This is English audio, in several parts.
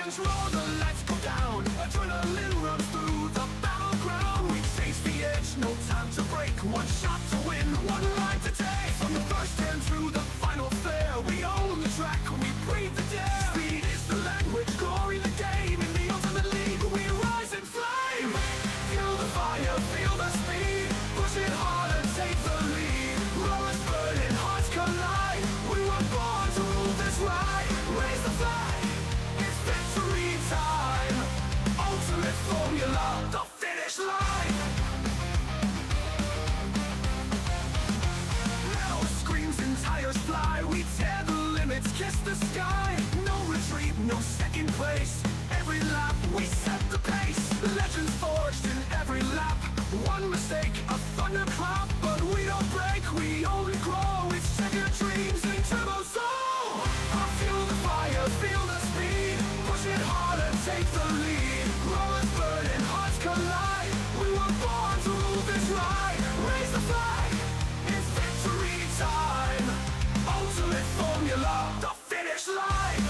Legends roar, the lights go down. Adrenaline runs through the battleground. We face the edge, no time to break. One shot to win, one line to take. From the first turn through the final fair, we own the track, we breathe the dare. Speed is the language, glory the game. In the ultimate league, we rise in flame. Feel the fire, feel the speed. Push it harder, take the lead. Rollers burning, hearts collide. We were born to rule this ride. Raise the flag, it's victory time. Ultimate formula, the finish line. Now screams and tires fly. We tear the limits, kiss the sky. No retreat, no second place. Every lap we set the pace. Legends forged in every lap. One mistake, a thunderclap. But we don't break, we only grow. It's second dreams in turbo soul. Feel the fire, feel the speed. Push it harder, take the lead. Rollers burning, hearts collide. We were born to rule this ride. Raise the flag, it's victory time. Ultimate formula, the finish line.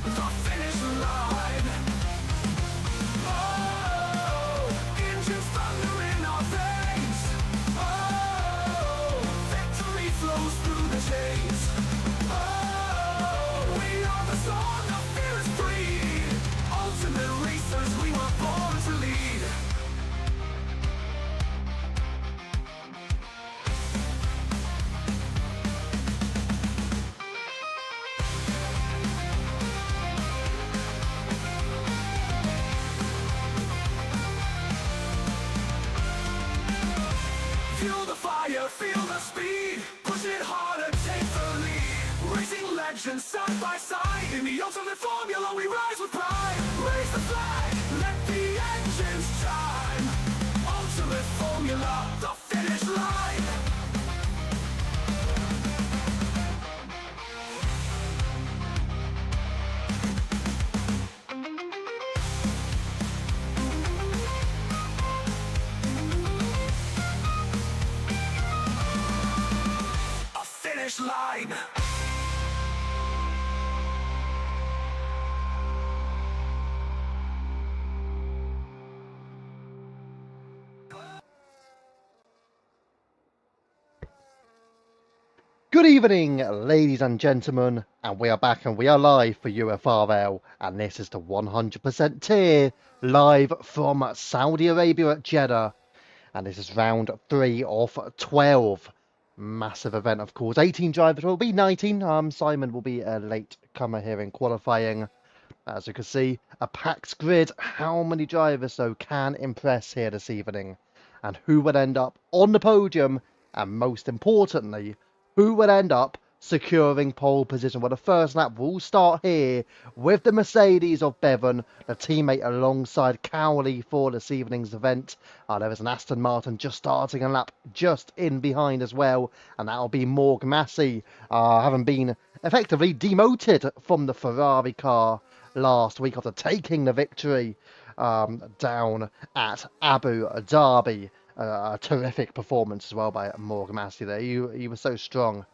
The finish line. Oh, engines thunder in our veins. Oh, victory flows through the chains. Oh, we are the song of fearless breed. Ultimate racers, we were born to lead. Feel the fire, feel the speed. Push it harder, take the lead. Racing legends side by side. In the ultimate formula, we rise with pride. Raise the flag, let the engines chime. Ultimate formula, the finish line. A finish line. Good evening, ladies and gentlemen, and we are back and we are live for UFRL, and this is the 100% tier, live from Saudi Arabia at Jeddah, and this is round 3 of 12. Massive event, of course. 18 drivers, will be 19. Simon will be a late comer here in qualifying. As you can see, a packed grid. How many drivers, though, can impress here this evening? And who will end up on the podium? And most importantly, who will end up securing pole position? Well, the first lap will start here with the Mercedes of Bevan, the teammate alongside Cowley for this evening's event. There is an Aston Martin just starting a lap just in behind as well, and that'll be Morg Massey, having been effectively demoted from the Ferrari car last week after taking the victory down at Abu Dhabi. A terrific performance as well by Morgan Massey there. He was so strong.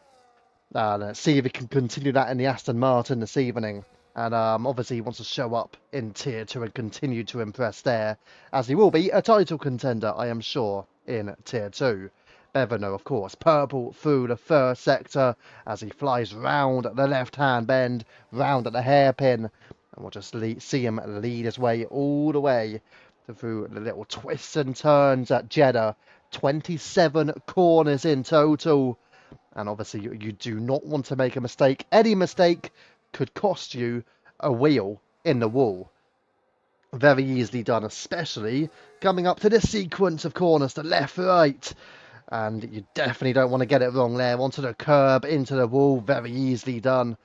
Let's see if he can continue that in the Aston Martin this evening. And obviously he wants to show up in Tier 2 and continue to impress there, as he will be a title contender, I am sure, in Tier 2. Bevano, of course, purple through the first sector as he flies round the left-hand bend, round at the hairpin. And we'll just see him lead his way all the way through the little twists and turns at Jeddah. 27 corners in total. And obviously you do not want to make a mistake. Any mistake could cost you a wheel in the wall. Very easily done, especially coming up to this sequence of corners, the left, right. And you definitely don't want to get it wrong there. Onto the curb, into the wall, very easily done.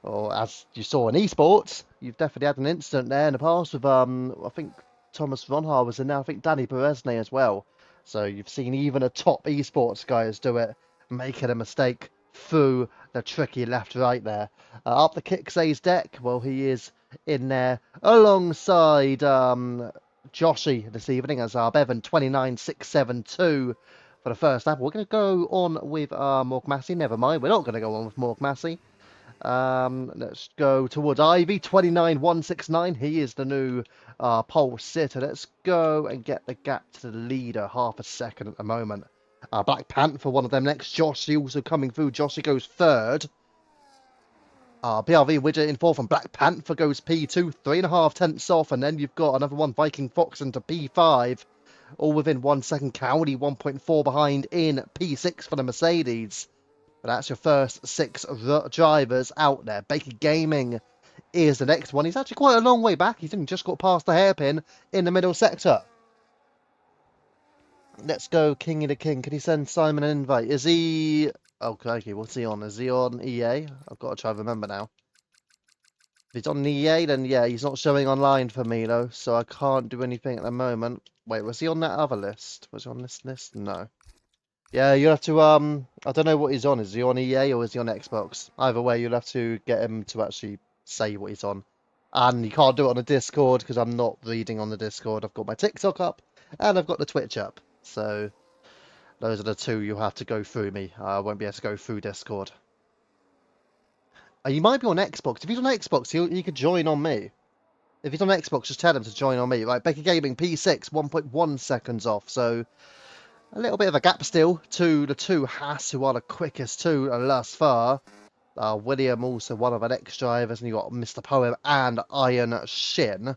Or as you saw in esports, you've definitely had an incident there in the past with, I think, Thomas Ronhar was in there. I think Danny Perezne as well. So you've seen even the top esports guys do it, making a mistake through the tricky left-right there. Up the Kixay's deck, well, he is in there alongside Joshi this evening as our Bevan 29.672 for the first lap. We're going to go on with Morg Massey. Never mind, we're not going to go on with Morg Massey. Let's go towards Ivy, 29,169. He is the new pole sitter. Let's go and get the gap to the leader. Half a second at the moment. Black Panther, one of them next. Joshy also coming through. Joshy goes third. PRV Widget in fourth, and Black Panther goes P2, 3.5 tenths off. And then you've got another one, Viking Fox, into P5. All within 1 second. Cowdy 1.4 behind in P6 for the Mercedes. But that's your first 6 drivers out there. Baker Gaming is the next one. He's actually quite a long way back. He's only just got past the hairpin in the middle sector. Let's go, King of the King. Can he send Simon an invite? Is he... Okay, what's he on? Is he on EA? I've got to try to remember now. If he's on EA, then yeah, he's not showing online for me, though, so I can't do anything at the moment. Wait, was he on that other list? Was he on this list? No. Yeah, you'll have to, I don't know what he's on. Is he on EA or is he on Xbox? Either way, you'll have to get him to actually say what he's on. And you can't do it on the Discord because I'm not reading on the Discord. I've got my TikTok up and I've got the Twitch up. So those are the two you'll have to go through me. I won't be able to go through Discord. You might be on Xbox. If he's on Xbox, he could join on me. If he's on Xbox, just tell him to join on me. Right, Becky Gaming, P6, 1.1 seconds off. So a little bit of a gap still to the two Haas, who are the quickest two thus far. William also one of the next drivers, and you got Mr. Poem and Iron Shin.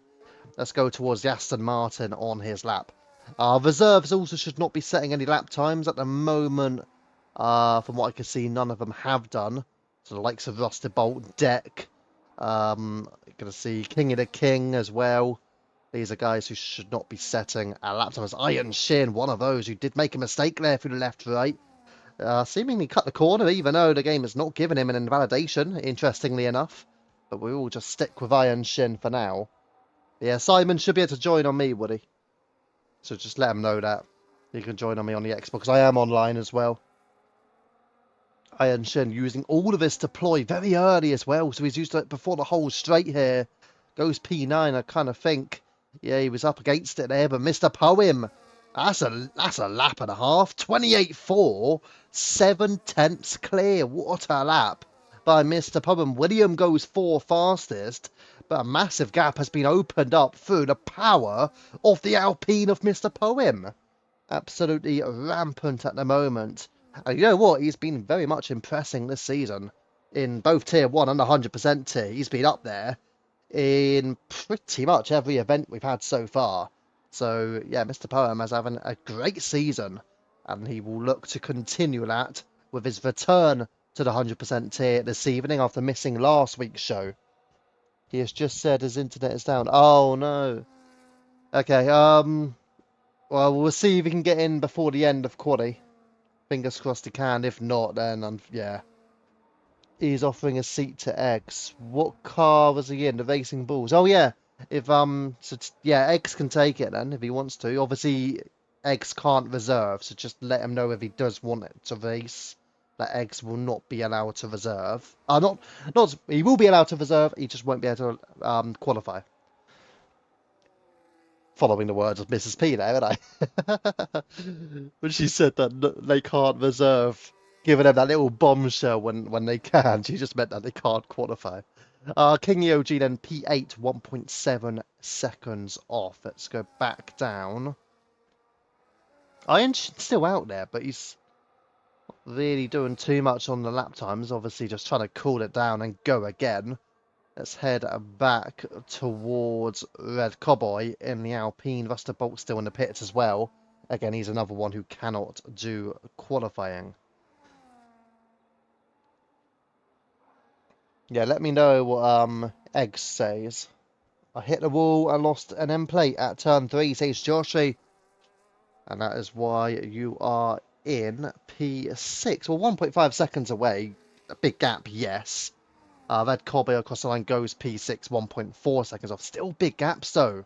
Let's go towards the Aston Martin on his lap. Reserves also should not be setting any lap times at the moment. From what I can see, none of them have done. So the likes of Rusted Bolt, Deck, going to see King of the King as well. These are guys who should not be setting a lap time. As Iron Shin, one of those who did make a mistake there through the left-right. Seemingly cut the corner, even though the game has not given him an invalidation, interestingly enough. But we will just stick with Iron Shin for now. Yeah, Simon should be able to join on me, would he? So just let him know that. He can join on me on the Xbox, because I am online as well. Iron Shin using all of his deploy very early as well, so he's used it before the whole straight here. Goes P9, I kind of think. Yeah, he was up against it there, but Mr. Poem, that's a lap and a half. 28.4, 7 tenths clear. What a lap by Mr. Poem. William goes 4 fastest, but a massive gap has been opened up through the power of the Alpine of Mr. Poem. Absolutely rampant at the moment. And you know what? He's been very much impressing this season. In both Tier 1 and 100% tier, he's been up there in pretty much every event we've had so far. So, yeah, Mr. Poem is having a great season. And he will look to continue that with his return to the 100% tier this evening after missing last week's show. He has just said his internet is down. Oh, no. Okay, well, we'll see if he can get in before the end of Quaddy. Fingers crossed he can. If not, then, yeah. He's offering a seat to Eggs. What car was he in? The Racing Bulls. Oh, yeah. If, yeah, Eggs can take it then, if he wants to. Obviously, Eggs can't reserve, so just let him know if he does want it to race. That Eggs will not be allowed to reserve. He will be allowed to reserve, he just won't be able to, qualify. Following the words of Mrs. P there, haven't I? When she said that they can't reserve, giving them that little bombshell when they can, she just meant that they can't qualify. King EOG then P8, 1.7 seconds off. Let's go back down. Iron's still out there, but he's not really doing too much on the lap times. Obviously, just trying to cool it down and go again. Let's head back towards Red Cowboy in the Alpine. Rusted Bolt still in the pits as well. Again, he's another one who cannot do qualifying. Yeah, let me know what Eggs says. I hit the wall and lost an end plate at turn 3, says Joshi. And that is why you are in P6. Well, 1.5 seconds away. A big gap, yes. Red Cowboy across the line goes P6, 1.4 seconds off. Still big gaps, though.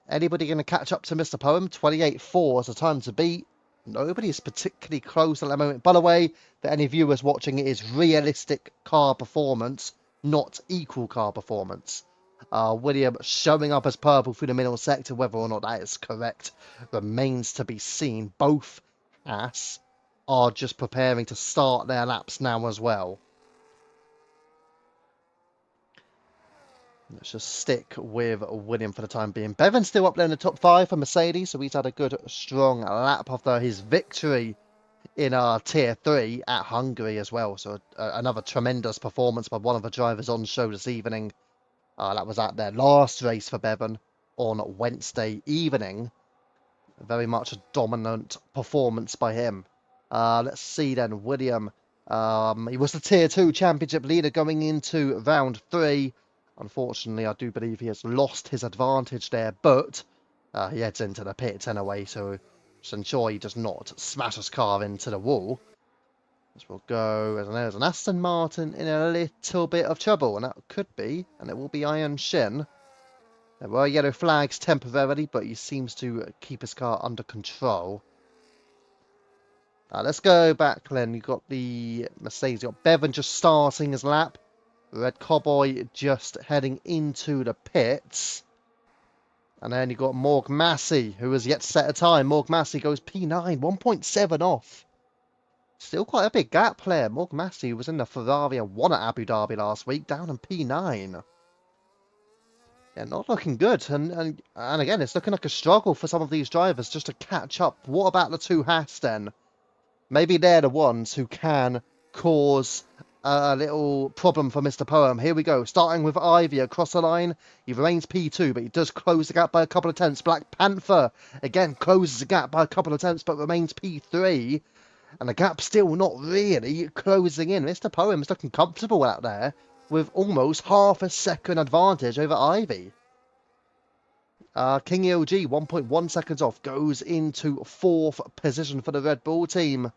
Anybody going to catch up to Mr. Poem? 28.4 is the time to beat. Nobody is particularly close at the moment. By the way, for any viewers watching, it is realistic car performance, not equal car performance. William showing up as purple through the middle sector, whether or not that is correct remains to be seen. Both Haas are just preparing to start their laps now as well. Let's just stick with William for the time being. Bevan's still up there in the top 5 for Mercedes, so he's had a good, strong lap after his victory in Tier 3 at Hungary as well. So another tremendous performance by one of the drivers on show this evening. That was at their last race for Bevan on Wednesday evening. Very much a dominant performance by him. Let's see then, William. He was the Tier 2 championship leader going into round 3. Unfortunately, I do believe he has lost his advantage there, but he heads into the pits anyway, so just ensure he does not smash his car into the wall. As we'll go, as there's an Aston Martin in a little bit of trouble, and that could be, and it will be Iron Shin. There were yellow flags temporarily, but he seems to keep his car under control. Let's go back then. You've got the Mercedes. You've got Bevan just starting his lap. Red Cowboy just heading into the pits. And then you've got Morg Massey, who has yet to set a time. Morg Massey goes P9, 1.7 off. Still quite a big gap there. Morg Massey was in the Ferrari and won at Abu Dhabi last week, down in P9. Yeah, not looking good. And again, it's looking like a struggle for some of these drivers just to catch up. What about the two Haas then? Maybe they're the ones who can cause a little problem for Mr. Poem. Here we go. Starting with Ivy across the line. He remains P2, but he does close the gap by a couple of tenths. Black Panther, again, closes the gap by a couple of tenths, but remains P3. And the gap's still not really closing in. Mr. Poem is looking comfortable out there with almost half a second advantage over Ivy. King EOG, 1.1 seconds off, goes into 4th position for the Red Bull team.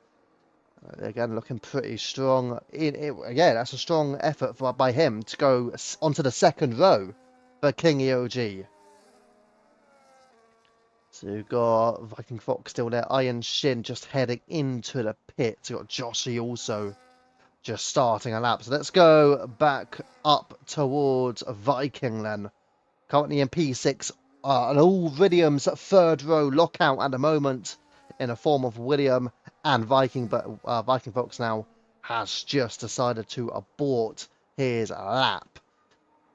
Again, looking pretty strong. Again, that's a strong effort by him to go onto the second row for King EOG. So you've got Viking Fox still there. Iron Shin just heading into the pits. You've got Joshy also just starting a lap. So let's go back up towards Viking then. Currently in P6. And all Williams' third row lockout at the moment in the form of William and Viking. But Viking Fox now has just decided to abort his lap.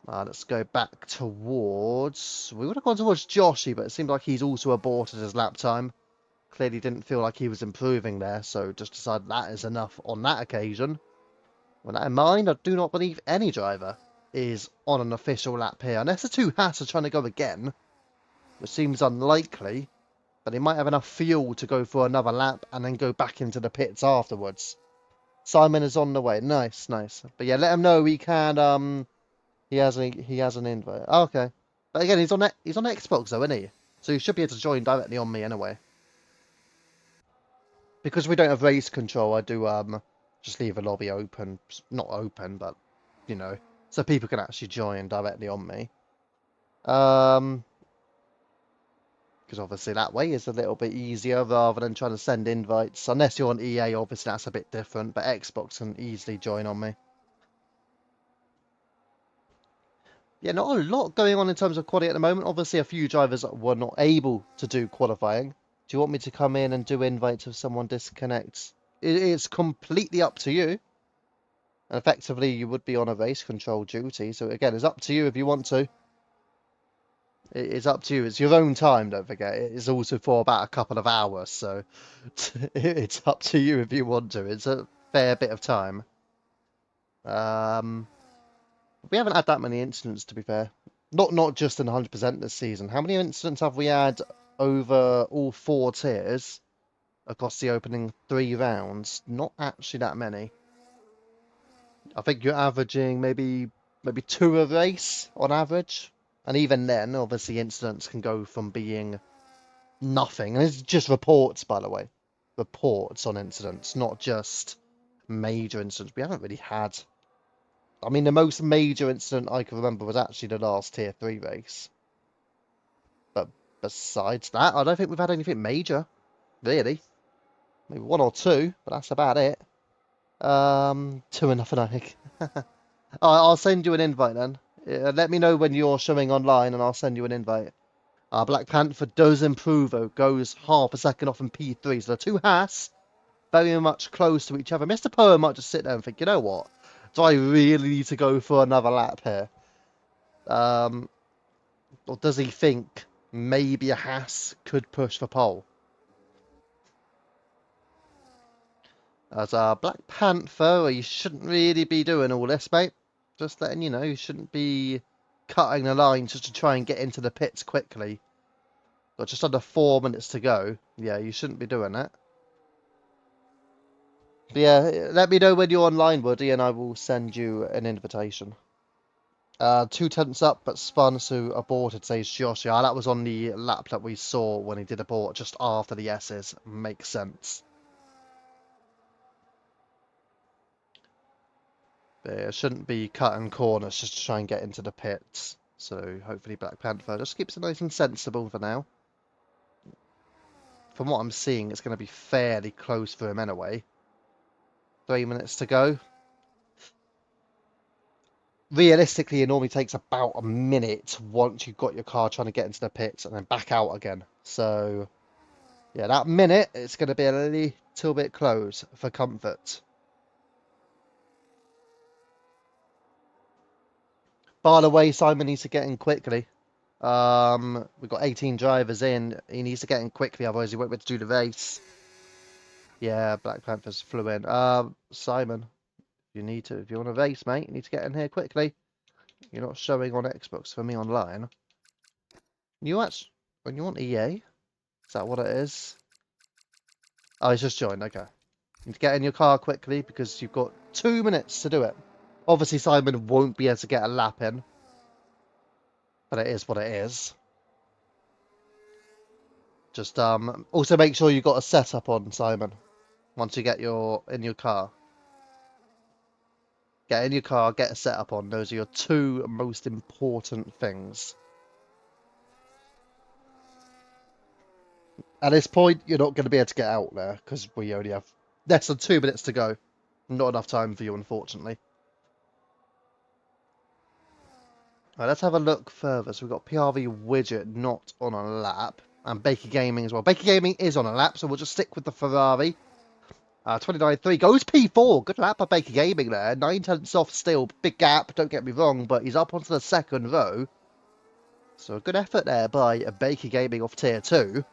Let's go back towards... We would have gone towards Joshy, but it seemed like he's also aborted his lap time. Clearly didn't feel like he was improving there, so just decided that is enough on that occasion. With that in mind, I do not believe any driver is on an official lap here. Unless the two Haas are trying to go again, which seems unlikely, but he might have enough fuel to go for another lap and then go back into the pits afterwards. Simon is on the way. Nice, nice. But yeah, let him know he can... He has an invite. Oh, okay. But again, he's on Xbox though, isn't he? So he should be able to join directly on me anyway. Because we don't have race control, I do just leave a lobby open. Not open, but you know, so people can actually join directly on me. Because obviously that way is a little bit easier rather than trying to send invites. Unless you're on EA, obviously that's a bit different, but Xbox can easily join on me. Yeah, not a lot going on in terms of quality at the moment. Obviously, a few drivers were not able to do qualifying. Do you want me to come in and do invites if someone disconnects? It's completely up to you. And effectively, you would be on a race control duty. So again, it's up to you if you want to. It's up to you. It's your own time, don't forget. It's also for about a couple of hours. So it's up to you if you want to. It's a fair bit of time. We haven't had that many incidents, to be fair. Not just in 100% this season. How many incidents have we had over all 4 tiers across the opening 3 rounds? Not actually that many. I think you're averaging maybe 2 a race on average. And even then, obviously, incidents can go from being nothing. And it's just reports, by the way. Reports on incidents, not just major incidents. We haven't really had... I mean, the most major incident I can remember was actually the last Tier 3 race. But besides that, I don't think we've had anything major, really. Maybe 1 or 2, but that's about it. 2 enough, I think. I'll send you an invite then. Let me know when you're showing online and I'll send you an invite. Black Panther does improve, though. Goes half a second off in P3. So the two Haas, very much close to each other. Mr. Poe might just sit there and think, you know what? Do I really need to go for another lap here? Or does he think maybe a Haas could push for pole? As a Black Panther, you shouldn't really be doing all this, mate. Just letting you know, you shouldn't be cutting the line just to try and get into the pits quickly. Got just under 4 minutes to go. Yeah, you shouldn't be doing that. But yeah, let me know when you're online, Woody, and I will send you an invitation. 2 tenths up, but spun, so aborted, says Josh. Yeah, that was on the lap that we saw when he did abort just after the S's. Makes sense. But it shouldn't be cutting corners just to try and get into the pits. So hopefully Black Panther just keeps it nice and sensible for now. From what I'm seeing, it's going to be fairly close for him anyway. 3 minutes to go. Realistically, it normally takes about a minute once you've got your car trying to get into the pits and then back out again. So, yeah, that minute, it's going to be a little bit close for comfort. By the way, Simon needs to get in quickly. We've got 18 drivers in. He needs to get in quickly, otherwise he won't be able to do the race. Yeah, Black Panthers flew in. Simon, if you want to race, mate, you need to get in here quickly. You're not showing on Xbox for me online. When you want EA? Is that what it is? Oh, he's just joined. Okay. You need to get in your car quickly because you've got 2 minutes to do it. Obviously, Simon won't be able to get a lap in, but it is what it is. Just also make sure you've got a setup on, Simon. Once you get in your car. Get in your car, get a setup on. Those are your 2 most important things. At this point, you're not going to be able to get out there because we only have less than 2 minutes to go. Not enough time for you, unfortunately. Right, let's have a look further. So we've got PRV Widget not on a lap. And Baker Gaming as well. Baker Gaming is on a lap, so we'll just stick with the Ferrari. 29.3 goes P4. Good lap by Baker Gaming there. 9 tenths off still. Big gap, don't get me wrong, but he's up onto the second row. So a good effort there by Baker Gaming off tier 2.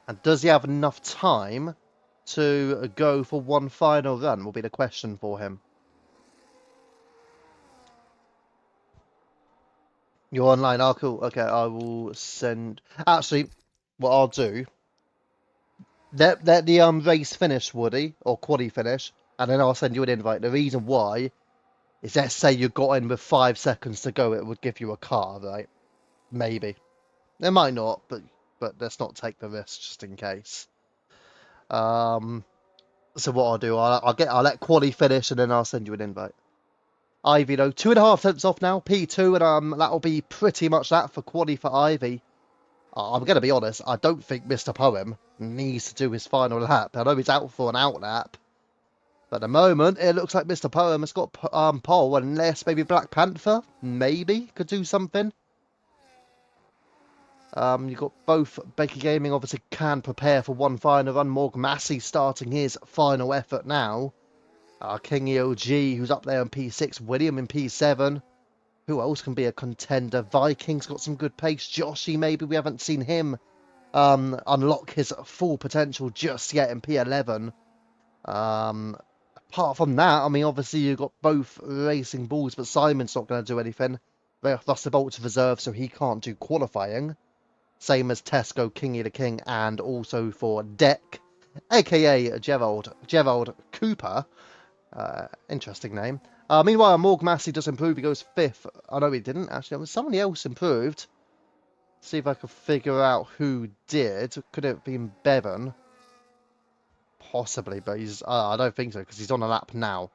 And does he have enough time to go for one final run will be the question for him. You're online. Oh, cool. Okay, I will send... Actually, what I'll do... Let the race finish, Woody, or quaddy finish, and then I'll send you an invite. The reason why is, let's say you got in with 5 seconds to go, it would give you a car, right? Maybe. It might not, but let's not take the risk just in case. So what I'll do, I'll let quaddy finish, and then I'll send you an invite. Ivy though, 2.5 tenths off now, P2, and that'll be pretty much that for quaddy for Ivy. I'm going to be honest, I don't think Mr. Poem needs to do his final lap. I know he's out for an out lap. But at the moment, it looks like Mr. Poem has got pole, unless maybe Black Panther, maybe, could do something. You've got both. Baker Gaming obviously can prepare for one final run. Morg Massey starting his final effort now. King EOG, who's up there in P6. William in P7. Who else can be a contender? Vikings got some good pace. Joshy, maybe we haven't seen him unlock his full potential just yet in P11. Apart from that, I mean, obviously you've got both racing balls, but Simon's not going to do anything. Russell Bolt's reserve, so he can't do qualifying. Same as Tesco, Kingy the King, and also for Deck, aka Gerald Cooper. Interesting name. Meanwhile, Morg Massey does improve. He goes 5th. Oh, no, he didn't. Actually, it was somebody else improved. See if I can figure out who did. Could it have been Bevan? Possibly, but I don't think so, because he's on a lap now.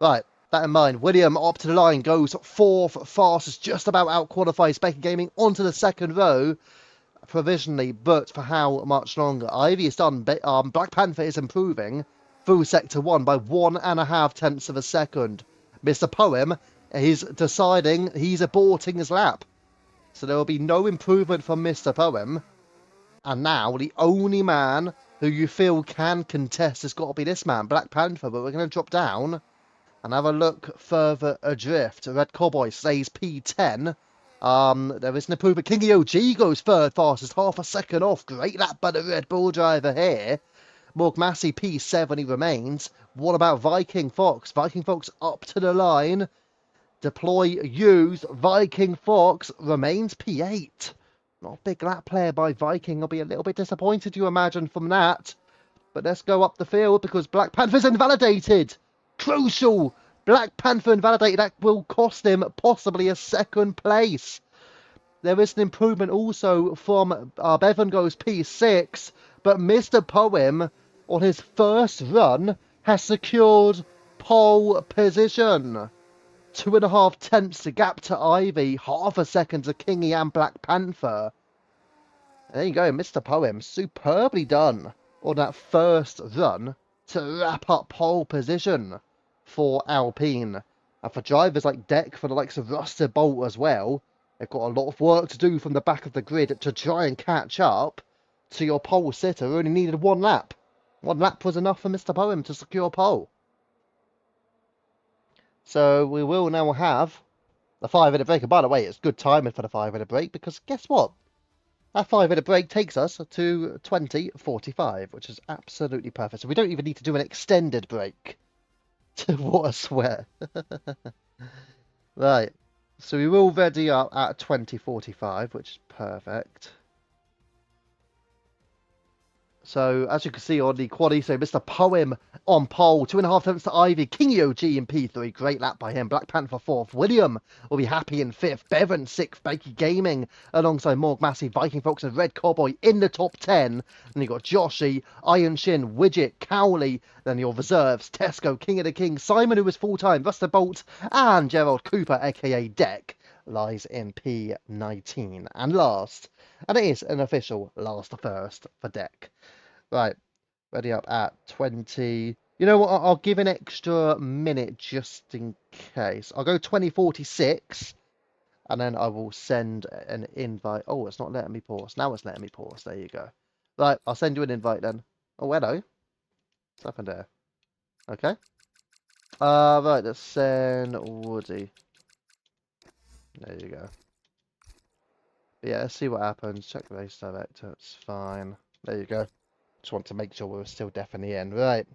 Right, that in mind, William up to the line, goes 4th fastest, just about out-qualifies Baker Gaming onto the second row, provisionally, but for how much longer? Ivy is done. Black Panther is improving through Sector 1 by 1.5 tenths of a second. Mr. Poem is deciding he's aborting his lap. So there will be no improvement from Mr. Poem. And now, the only man who you feel can contest has got to be this man, Black Panther. But we're going to drop down And have a look further adrift. Red Cowboy stays P10. There is an improvement. Kingy OG goes third fastest, half a second off. Great lap by the Red Bull driver here. Morg Massey P7 he remains. What about Viking Fox? Viking Fox up to the line. Deploy used. Viking Fox remains P8. Not a big lap player by Viking. I'll be a little bit disappointed, you imagine, from that. But let's go up the field because Black Panther's invalidated. Crucial. Black Panther invalidated. That will cost him possibly a second place. There is an improvement also from Bevan goes P6. But Mr. Poem, on his first run, has secured pole position. 2.5 tenths to gap to Ivy. Half a second to Kingy and Black Panther. There you go, Mr. Poem. Superbly done on that first run to wrap up pole position for Alpine. And for drivers like Deck, for the likes of Ruster Bolt as well, they've got a lot of work to do from the back of the grid to try and catch up to your pole sitter who only needed one lap. One lap was enough for Mr. Poem to secure pole. So we will now have the 5-minute break. And by the way, it's good timing for the 5-minute break because guess what? That 5-minute break takes us to 20:45, which is absolutely perfect. So we don't even need to do an extended break. What a swear. Right. So we will ready up at 20:45, which is perfect. So, as you can see on the quaddy, so Mr. Poem on pole, 2.5 tenths to Ivy, Kingy OG in P3, great lap by him, Black Panther 4th, William will be happy in 5th, Bevan 6th, Bakey Gaming alongside Morg Massey, Viking Fox and Red Cowboy in the top 10, and you got Joshy, Iron Shin, Widget, Cowley, then your reserves, Tesco, King of the King, Simon who was full-time, Ruster Bolt, and Gerald Cooper, aka Deck, lies in P19, and last, and it is an official last first for Deck. Right, ready up at 20. You know what? I'll give an extra minute just in case. I'll go 20:46, and then I will send an invite. Oh, it's not letting me pause. Now it's letting me pause. There you go. Right, I'll send you an invite then. Oh, hello. What's happened there? Okay. Right, let's send Woody. There you go. But yeah, let's see what happens. Check the race director. It's fine. There you go. Just want to make sure we're still definitely in. Right.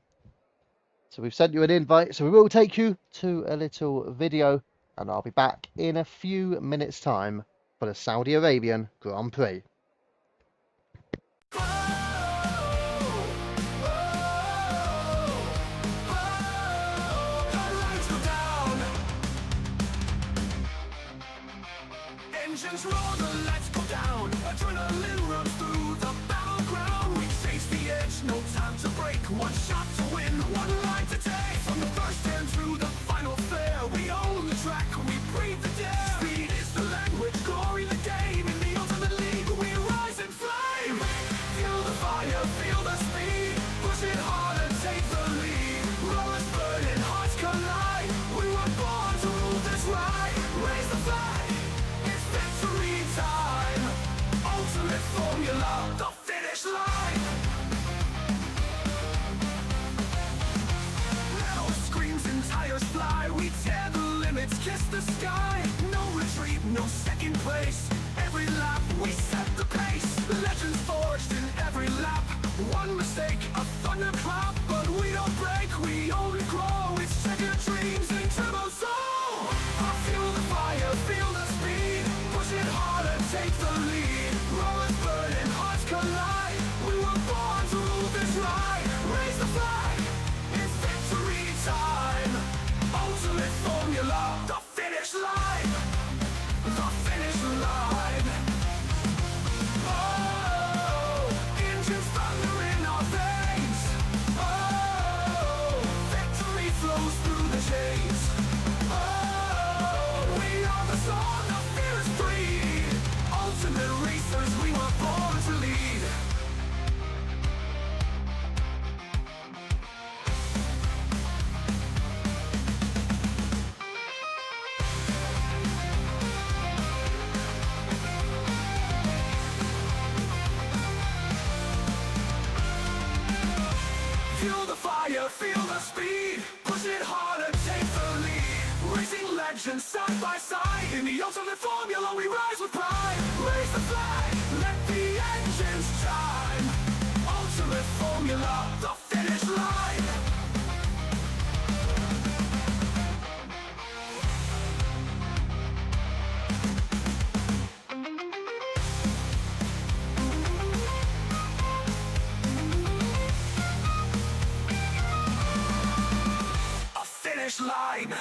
So we've sent you an invite. So we will take you to a little video. And I'll be back in a few minutes' time for the Saudi Arabian Grand Prix. Engines roar, the lights go down. Adrenaline runs through the battleground. We face the edge, no time to break. One shot to win, one line to take. From the first turn through the final flare, we own the track, we breathe the dare. Speed is the language, glory the game. In the ultimate league, we rise in flame. Feel the fire, feel the speed. Push it hard and take the lead. Rollers burning, hearts collide. We were born to rule this ride. Raise the flag. Victory time, ultimate formula, the finish line. Now screams and tires fly, we tear the limits, kiss the sky. No retreat, no second place. Every lap we set the pace. Legends forged in every lap. One mistake, a thunderclap, but we don't break, we only grow. It's checkered dreams in turbo soul. I feel the fire, feel the speed. Push it harder, take the lead. Rollers burning, hearts collide. We were born to rule this ride. Raise the flag, it's victory time. Ultimate formula, the finish line. The finish line. Oh, engines thunder in our veins. Oh, victory flows through the chains. Oh, we are the song of fearless breed. Ultimate racers, we were born to lead. legends side by side. In the ultimate formula we rise with pride. Raise the flag, let the engines chime. Ultimate formula, the finish line. A finish line.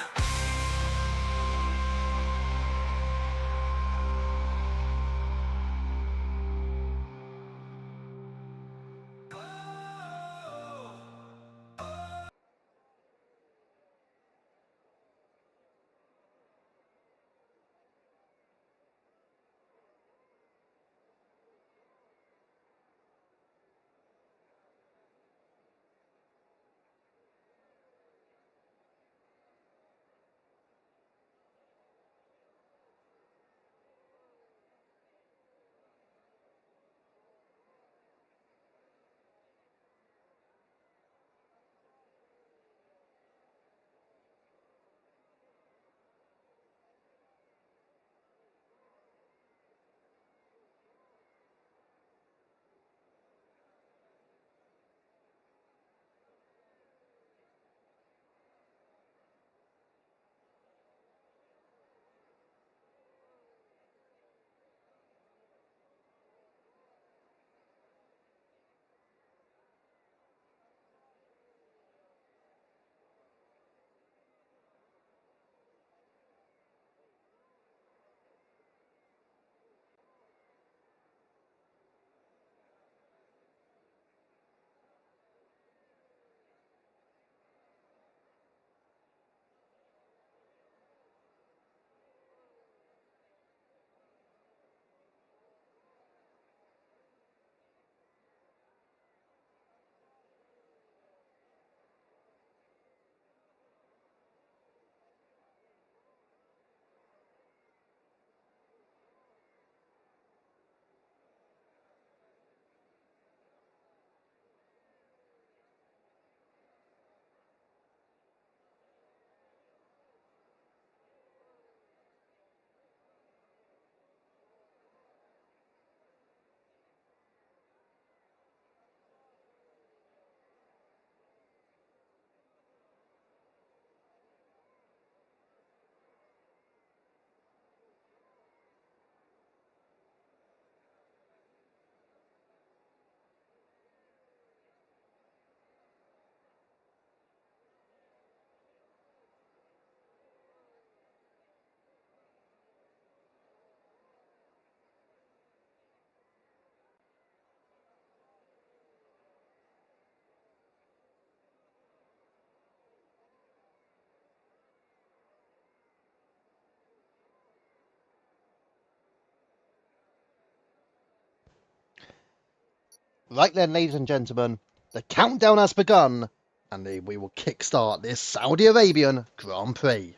Right then, ladies and gentlemen, the countdown has begun, and we will kickstart this Saudi Arabian Grand Prix.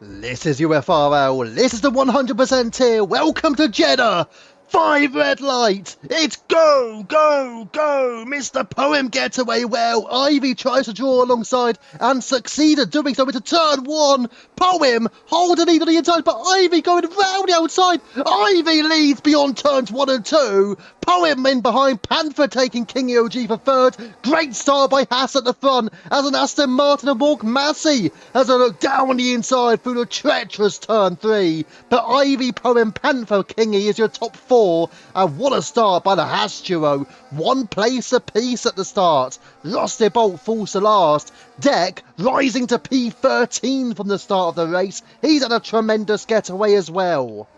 This is UFRL, this is the 100% tier, welcome to Jeddah! 5 red light, it's go, go, go! Mr. Poem gets away well, Ivy tries to draw alongside and succeeded doing so into turn 1. Poem holding lead on the inside, but Ivy going round the outside. Ivy leads beyond turns 1 and 2. Poem in behind, Panther taking King OG for third. Great start by Haas at the front as an Aston Martin and Morg Massey as a look down the inside through the treacherous turn 3. But Ivy, Poem, Panther, Kingy is your top 4. And what a start by the Haas duo. 1 place apiece at the start. Rusty Bolt falls to last. Deck rising to P13 from the start of the race. He's had a tremendous getaway as well.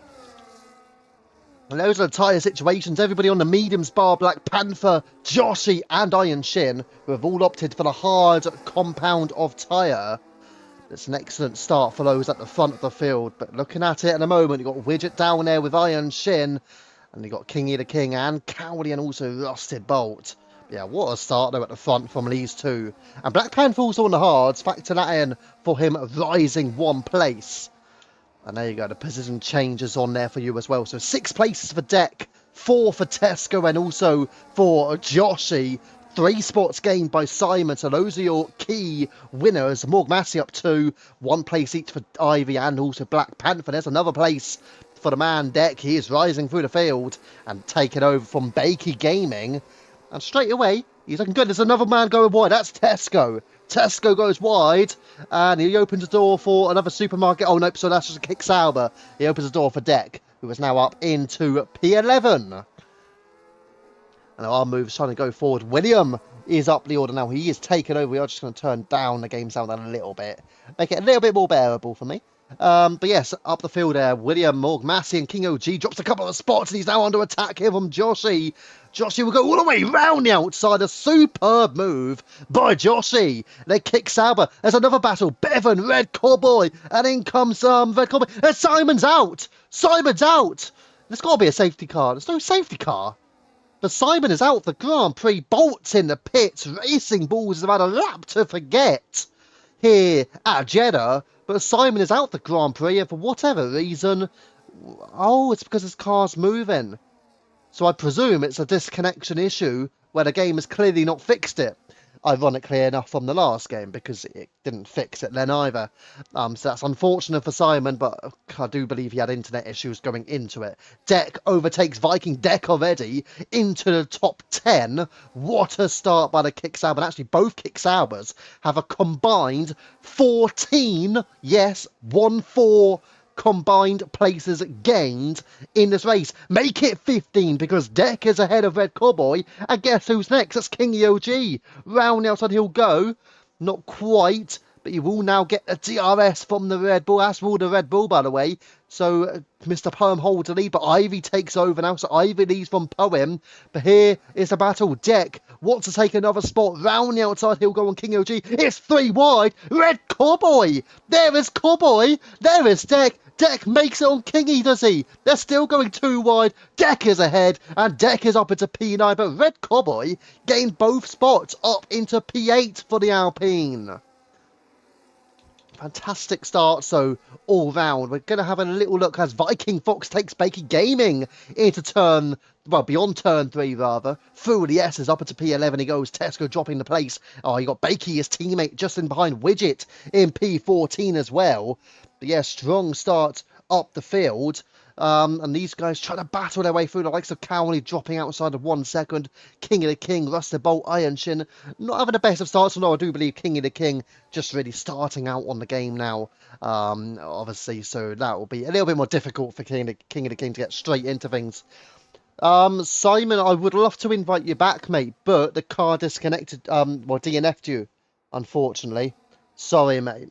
And those are the tyre situations. Everybody on the mediums bar, Black Panther, Joshy and Iron Shin, who have all opted for the hard compound of tyre. It's an excellent start for those at the front of the field. But looking at it in a moment, you've got Widget down there with Iron Shin. And you've got Kingy the King and Cowley and also Rusted Bolt. Yeah, what a start though at the front from these two. And Black Panther also on the hards. Factor that in for him rising 1 place. And there you go, the position changes on there for you as well. So 6 places for Deck, 4 for Tesco and also for Joshy. 3 spots gained by Simon, so those are your key winners. Morg Massey up 2, 1 place each for Ivy and also Black Panther. There's another place for the man Deck. He is rising through the field and taking over from Bakey Gaming. And straight away, he's looking good. There's another man going wide. That's Tesco. Tesco goes wide, and he opens the door for another supermarket. Oh, nope, so that's just a kick Sauber. He opens the door for Deck, who is now up into P11. And our move's trying to go forward. William is up the order now. He is taken over. We are just going to turn down the game sound a little bit. Make it a little bit more bearable for me. But yes, up the field there, William, Morg, Massey and King OG drops a couple of spots and he's now under attack here from Joshy. Joshy will go all the way round the outside. A superb move by Joshy. They kick Sauber. There's another battle. Bevan, Red Cowboy. And in comes Red Cowboy. And Simon's out. Simon's out. There's got to be a safety car. There's no safety car. But Simon is out. The Grand Prix bolts in the pits. Racing Bulls is about a lap to forget here at Jeddah. But Simon is out the Grand Prix, and for whatever reason, oh, it's because his car's moving. So I presume it's a disconnection issue where the game has clearly not fixed it. Ironically enough from the last game, because it didn't fix it then either. So that's unfortunate for Simon, but I do believe he had internet issues going into it. Deck overtakes Viking Deck already into the top 10. What a start by the Kick Sauber. And actually, both Kick Saubers have a combined 14, yes, 1-4 combined places gained in this race. Make it 15 because Deck is ahead of Red Cowboy. And guess who's next? That's Kingy OG. Round the outside he'll go. Not quite, but you will now get a DRS from the Red Bull. That's all the Red Bull, by the way. So Mr. Poem holds the lead, but Ivy takes over now. So Ivy leads from Poem. But here is the battle. Deck wants to take another spot. Round the outside, he'll go on King OG. It's 3 wide. Red Cowboy. There is Cowboy. There is Deck. Deck makes it on Kingy, does he? They're still going 2 wide. Deck is ahead, and Deck is up into P9. But Red Cowboy gained both spots up into P8 for the Alpine. Fantastic start, so all round. We're going to have a little look as Viking Fox takes Bakey Gaming into beyond turn 3 rather. Through the S's up into P11 he goes. Tesco dropping the place. Oh, you got Bakey, his teammate, just in behind Widget in P14 as well. But yeah, strong start up the field. And these guys trying to battle their way through. The likes of Cowley dropping outside of 1 second. King of the King, Rusted Bolt, Iron Shin. Not having the best of starts, although I do believe King of the King just really starting out on the game now. Obviously, so that will be a little bit more difficult for King of the King to get straight into things. Simon, I would love to invite you back, mate, but the car disconnected, DNF'd you, unfortunately. Sorry, mate.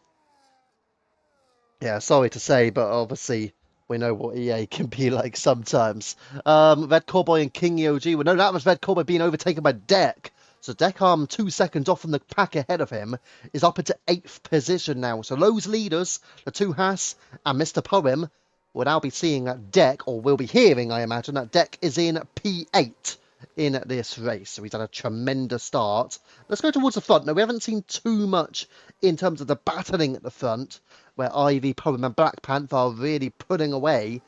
Yeah, sorry to say, but obviously we know what EA can be like sometimes. Red Cowboy and King OG. Well, no, that was Red Cowboy being overtaken by Deck. So Deck, 2 seconds off from the pack ahead of him, is up into 8th position now. So those leaders, the 2 Haas and Mr. Poem, will now be seeing that Deck, or will be hearing, I imagine, that Deck is in P8 in this race. So he's had a tremendous start. Let's go towards the front. Now, we haven't seen too much in terms of the battling at the front, where Ivy, Poem and Black Panther are really putting away.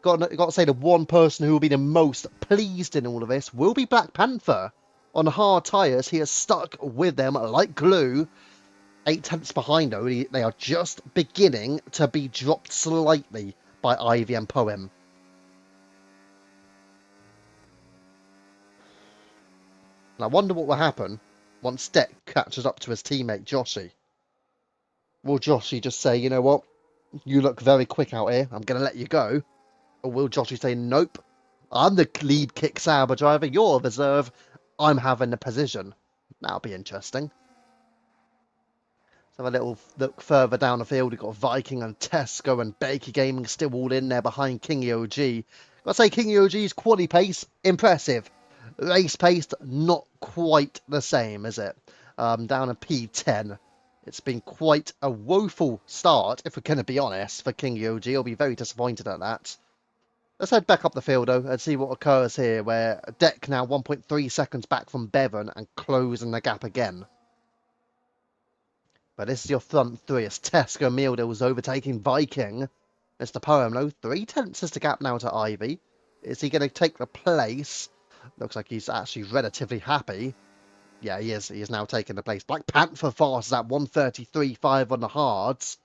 Got to say the one person who will be the most pleased in all of this will be Black Panther. On hard tyres, he has stuck with them like glue. 8 tenths behind, though. They are just beginning to be dropped slightly by Ivy and Poem. And I wonder what will happen once Deck catches up to his teammate Joshy. Will Joshy just say, you know what, you look very quick out here, I'm going to let you go? Or will Joshy say, nope, I'm the lead Kick Sauber driver, you're a reserve, I'm having the position? That'll be interesting. Let's have a little look further down the field. We've got Viking and Tesco and Bakey Gaming still all in there behind Kingy OG. Got to say, Kingy OG's quality pace, impressive. Race pace, not quite the same, is it? Down in P10. It's been quite a woeful start, if we're going to be honest, for Kingy OG. I'll be very disappointed at that. Let's head back up the field, though, and see what occurs here, where Deck now 1.3 seconds back from Bevan and closing the gap again. But this is your front 3. It's Tesco Mealdills overtaking Viking. Mr. Poem, though, 3 tenths is the gap now to Ivy. Is he going to take the place? Looks like he's actually relatively happy. Yeah, he is. He is now taking the place. Black Panther fast is at 133.5 on the hards.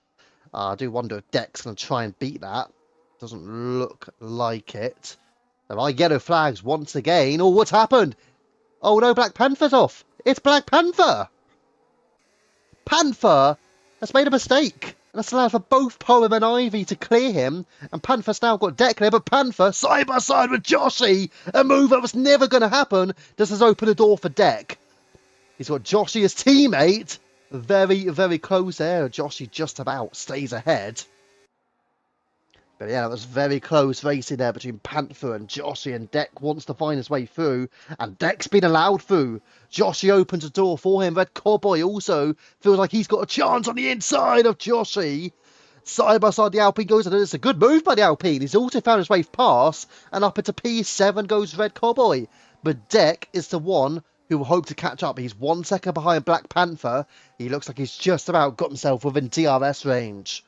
I do wonder if Deck's going to try and beat that. Doesn't look like it. There are yellow flags once again. Oh, what's happened? Oh no, Black Panther's off. It's Black Panther. Panther has made a mistake. And that's allowed for both Poem and Ivy to clear him. And Panther's now got Deck clear, but Panther, side by side with Joshy, a move that was never going to happen, just has opened the door for Deck. He's got Joshy as teammate. Very, very close there. Joshy just about stays ahead. But yeah, it was very close racing there between Panther and Joshy, and Deck wants to find his way through, and Deck's been allowed through. Joshy opens a door for him. Red Cowboy also feels like he's got a chance on the inside of Joshy. Side by side, the Alpine goes, and it's a good move by the Alpine. He's also found his way past, and up into P7 goes Red Cowboy. But Deck is the one who will hope to catch up. He's 1 second behind Black Panther. He looks like he's just about got himself within DRS range.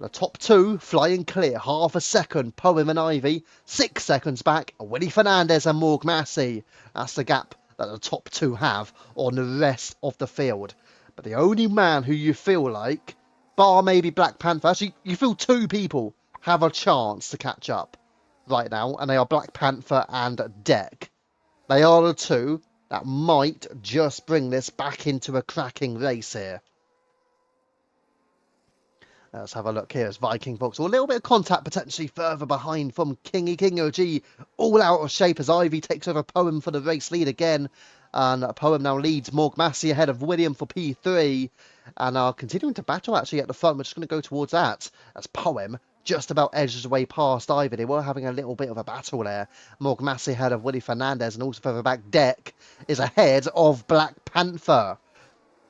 The top two flying clear, half a second, Poem and Ivy, 6 seconds back, Willie Fernandez and Morg Massey. That's the gap that the top two have on the rest of the field. But the only man who you feel like, bar maybe Black Panther, actually you feel two people have a chance to catch up right now, and they are Black Panther and Deck. They are the two that might just bring this back into a cracking race here. Let's have a look here as Viking Box. Well, a little bit of contact potentially further behind from Kingy. King OG all out of shape as Ivy takes over Poem for the race lead again. And Poem now leads Morg Massey ahead of William for P3. And are continuing to battle actually at the front. We're just going to go towards that as Poem just about edges away past Ivy. They were having a little bit of a battle there. Morg Massey ahead of Willie Fernandez, and also further back Deck is ahead of Black Panther.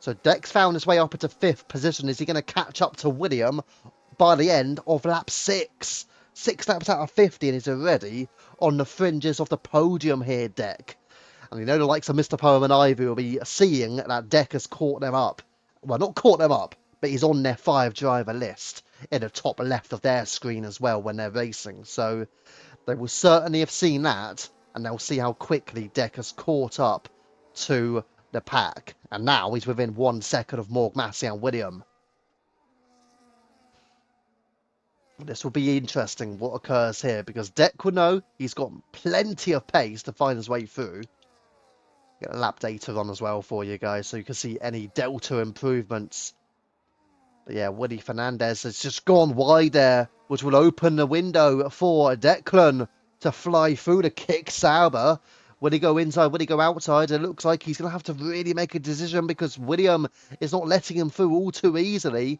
So Deck's found his way up into 5th position. Is he going to catch up to William by the end of lap 6? 6 laps out of 50, and he's already on the fringes of the podium here, Deck. And you know the likes of Mr. Poem and Ivy will be seeing that Deck has caught them up. Well, not caught them up, but he's on their 5-driver list in the top left of their screen as well when they're racing. So they will certainly have seen that, and they'll see how quickly Deck has caught up to the pack, and now he's within 1 second of Morg Massey and William. This will be interesting what occurs here, because Deck will know he's got plenty of pace to find his way through. Get a lap data on as well for you guys so you can see any delta improvements. But yeah, Willie Fernandez has just gone wide there, which will open the window for Declan to fly through the kick Sauber. Will he go inside? Will he go outside? It looks like he's going to have to really make a decision because William is not letting him through all too easily.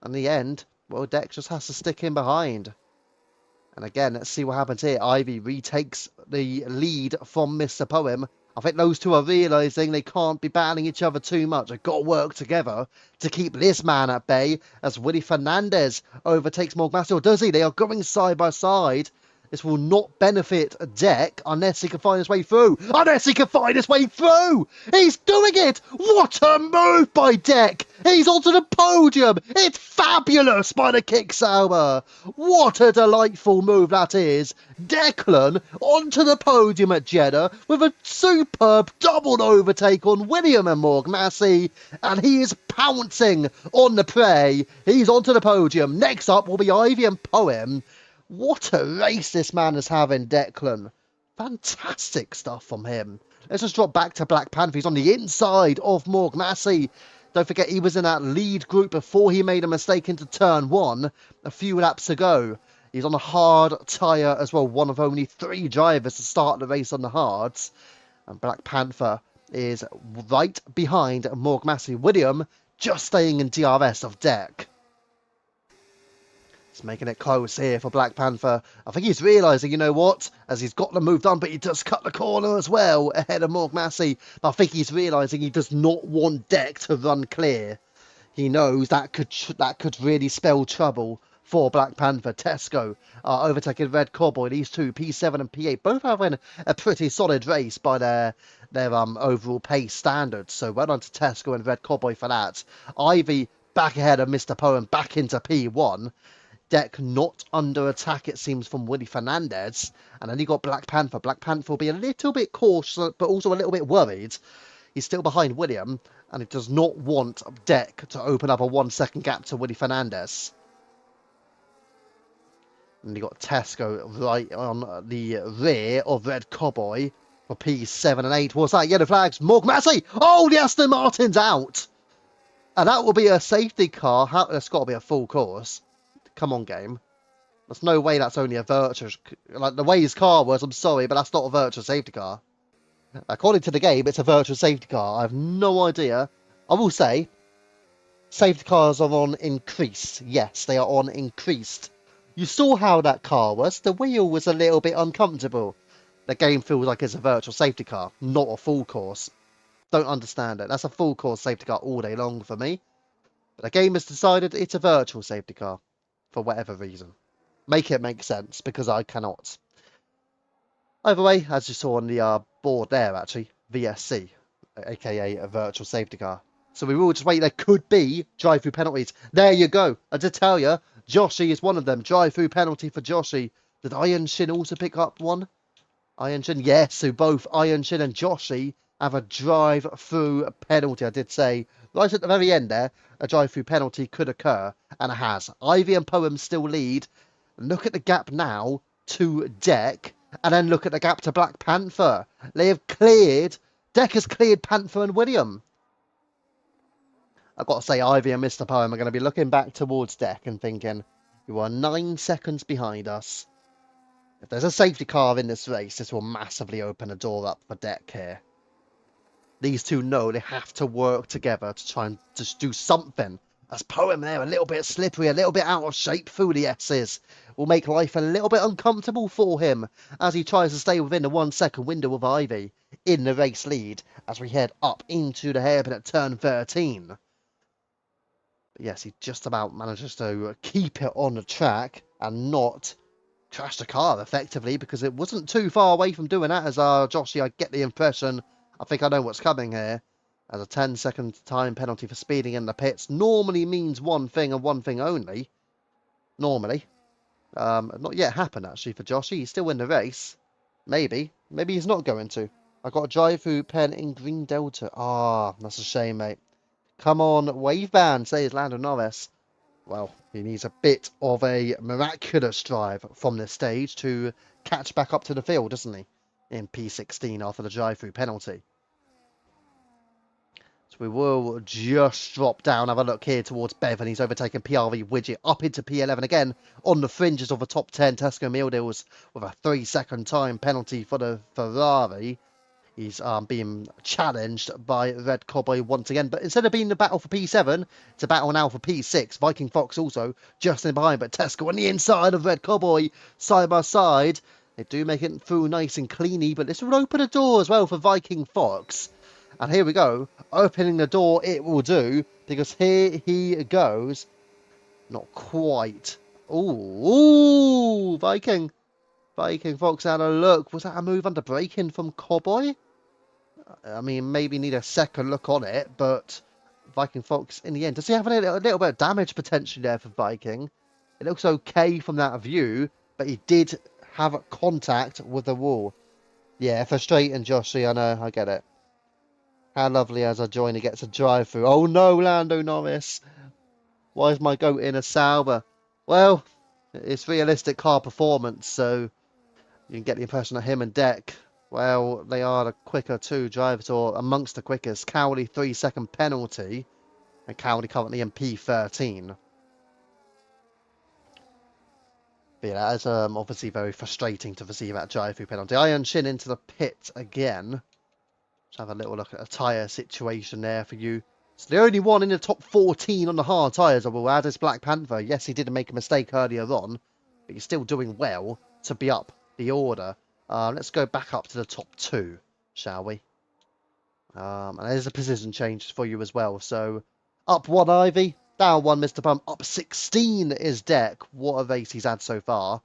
In the end, well, Deck just has to stick in behind. And again, let's see what happens here. Ivy retakes the lead from Mr. Poem. I think those two are realising they can't be battling each other too much. They've got to work together to keep this man at bay as Willie Fernandez overtakes Morg Massey. Or does he? They are going side by side. This will not benefit Deck unless he can find his way through. Unless he can find his way through! He's doing it! What a move by Deck! He's onto the podium! It's fabulous by the kick Sauber! What a delightful move that is! Declan onto the podium at Jeddah with a superb double overtake on William and Morg Massey, and he is pouncing on the prey. He's onto the podium. Next up will be Ivy and Poem. What a race this man is having, Declan. Fantastic stuff from him. Let's just drop back to Black Panther. He's on the inside of Morg Massey. Don't forget, he was in that lead group before he made a mistake into turn 1 a few laps ago. He's on a hard tyre as well. One of only 3 drivers to start the race on the hards. And Black Panther is right behind Morg Massey. William just staying in DRS of Deck. It's making it close here for Black Panther. I think he's realising, you know what, as he's got the move done, but he does cut the corner as well ahead of Morg Massey. But I think he's realising he does not want Deck to run clear. He knows that could really spell trouble for Black Panther. Tesco overtaking Red Cowboy. These two, P7 and P8, both having a pretty solid race by their overall pace standards. So well done to Tesco and Red Cowboy for that. Ivy back ahead of Mr. Poem, back into P1. Deck not under attack, it seems, from Willie Fernandez. And then you got Black Panther. Black Panther will be a little bit cautious, but also a little bit worried. He's still behind William, and he does not want Deck to open up a 1 second gap to Willie Fernandez. And you got Tesco right on the rear of Red Cowboy for P7 and 8. What's that? Yellow flags. Morgan Massey. Oh, the Aston Martin's out. And that will be a safety car. That's got to be a full course. Come on, game. There's no way that's only a virtual. Like, the way his car was, I'm sorry, but that's not a virtual safety car. According to the game, it's a virtual safety car. I have no idea. I will say, safety cars are on increased. Yes, they are on increased. You saw how that car was. The wheel was a little bit uncomfortable. The game feels like it's a virtual safety car, not a full course. Don't understand it. That's a full course safety car all day long for me. But the game has decided it's a virtual safety car for whatever reason. Make it make sense, because I cannot. Either way, as you saw on the board there, actually, VSC, aka a virtual safety car. So we will just wait. There could be drive-through penalties. There you go. I did tell you, Joshi is one of them. Drive-through penalty for Joshi. Did Iron Shin also pick up one? Iron Shin, yes. So both Iron Shin and Joshi have a drive-through penalty. I did say, right at the very end there, a drive-through penalty could occur, and it has. Ivy and Poem still lead. Look at the gap now to Deck, and then look at the gap to Black Panther. They have cleared, Deck has cleared Panther and William. I've got to say, Ivy and Mr. Poem are going to be looking back towards Deck and thinking, you are 9 seconds behind us. If there's a safety car in this race, this will massively open a door up for Deck here. These two know they have to work together to try and just do something. As Poem there, a little bit slippery, a little bit out of shape through the S's, will make life a little bit uncomfortable for him as he tries to stay within the 1 second window of Ivy in the race lead as we head up into the hairpin at turn 13. But yes, he just about manages to keep it on the track and not crash the car effectively, because it wasn't too far away from doing that. As Joshi, I get the impression, I think I know what's coming here, as a 10-second time penalty for speeding in the pits normally means one thing and one thing only. Normally. Not yet happened actually for Joshi. He's still in the race. Maybe he's not going to. I got a drive-through pen in Green Delta. Ah, that's a shame, mate. Come on, wave band, says Lando Norris. Well, he needs a bit of a miraculous drive from this stage to catch back up to the field, doesn't he? In P16 after the drive-through penalty. So we will just drop down, have a look here towards Bev, and he's overtaken PRV Widget up into P11 again on the fringes of the top 10. Tesco Mealdills with a 3-second time penalty for the Ferrari. He's being challenged by Red Cowboy once again. But instead of being the battle for P7, it's a battle now for P6. Viking Fox also just in behind. But Tesco on the inside of Red Cowboy, side by side. They do make it through nice and cleanly. But this will open a door as well for Viking Fox. And here we go. Opening the door it will do. Because here he goes. Not quite. Ooh, Viking Fox had a look. Was that a move under braking from Cowboy? I mean, maybe need a second look on it, but Viking Fox in the end. Does he have a little bit of damage potentially there for Viking? It looks okay from that view, but he did have contact with the wall. Yeah, frustrating, Joshi. I know, I get it. How lovely as a joiner gets a drive through. Oh no, Lando Norris. Why is my goat in a Sauber? Well, it's realistic car performance, so you can get the impression that him and Deck, well, they are the quicker two drivers, or amongst the quickest. Cowley 3-second penalty, and Cowley currently in P13. But yeah, that is obviously very frustrating to receive that drive-through penalty. Iron Shin into the pit again. Let's have a little look at a tyre situation there for you. It's the only one in the top 14 on the hard tyres, I will add, is Black Panther. Yes, he did make a mistake earlier on, but he's still doing well to be up the order. Let's go back up to the top 2, shall we? And there's a position change for you as well. So up 1 Ivy, down 1 Mr. Pump, up 16 is Deck. What a race he's had so far.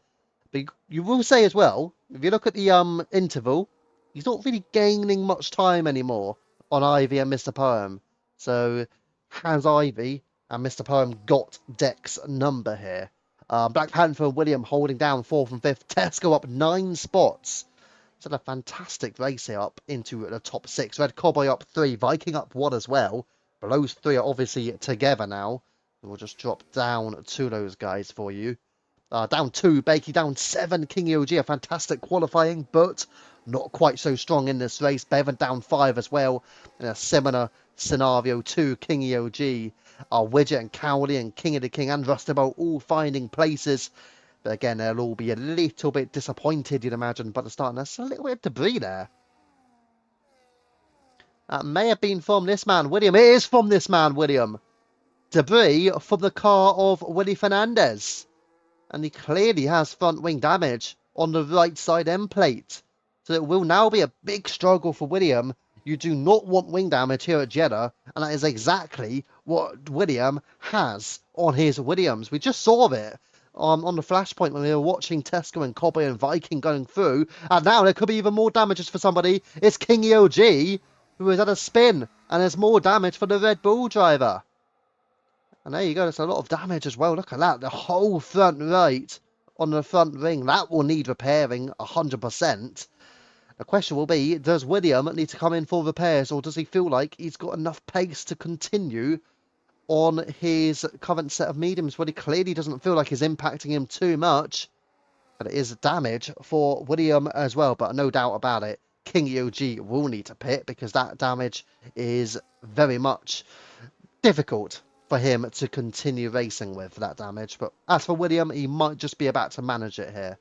But you will say as well, if you look at the interval, he's not really gaining much time anymore on Ivy and Mr. Poem. So has Ivy and Mr. Poem got Deck's number here? Black Panther and William holding down 4th and 5th. Tesco up 9 spots. He's had a fantastic race here up into the top 6. Red Cowboy up 3. Viking up 1 as well. But those 3 are obviously together now. We'll just drop down to those guys for you. Down 2, Bakey down 7, King OG, a fantastic qualifying, but not quite so strong in this race. Bevan down 5 as well, in a similar scenario to King OG. Widget and Cowley and King of the King and Rustabout all finding places. But again, they'll all be a little bit disappointed, you'd imagine, by the start. And there's a little bit of debris there. That may have been from this man, William. It is from this man, William. Debris from the car of Willie Fernandez. And he clearly has front wing damage on the right side end plate. So it will now be a big struggle for William. You do not want wing damage here at Jeddah, and that is exactly what William has on his Williams. We just saw it on the flashpoint when we were watching Tesco and Cobby and Viking going through, and now there could be even more damages for somebody. It's King OG, who has had a spin, and there's more damage for the Red Bull driver. And there you go, there's a lot of damage as well. Look at that, the whole front right on the front ring. That will need repairing 100%. The question will be, does William need to come in for repairs, or does he feel like he's got enough pace to continue on his current set of mediums? Well, he clearly doesn't feel like it's impacting him too much. But it is damage for William as well, but no doubt about it. King OG will need to pit because that damage is very much difficult for him to continue racing with that damage. But as for William, he might just be about to manage it here.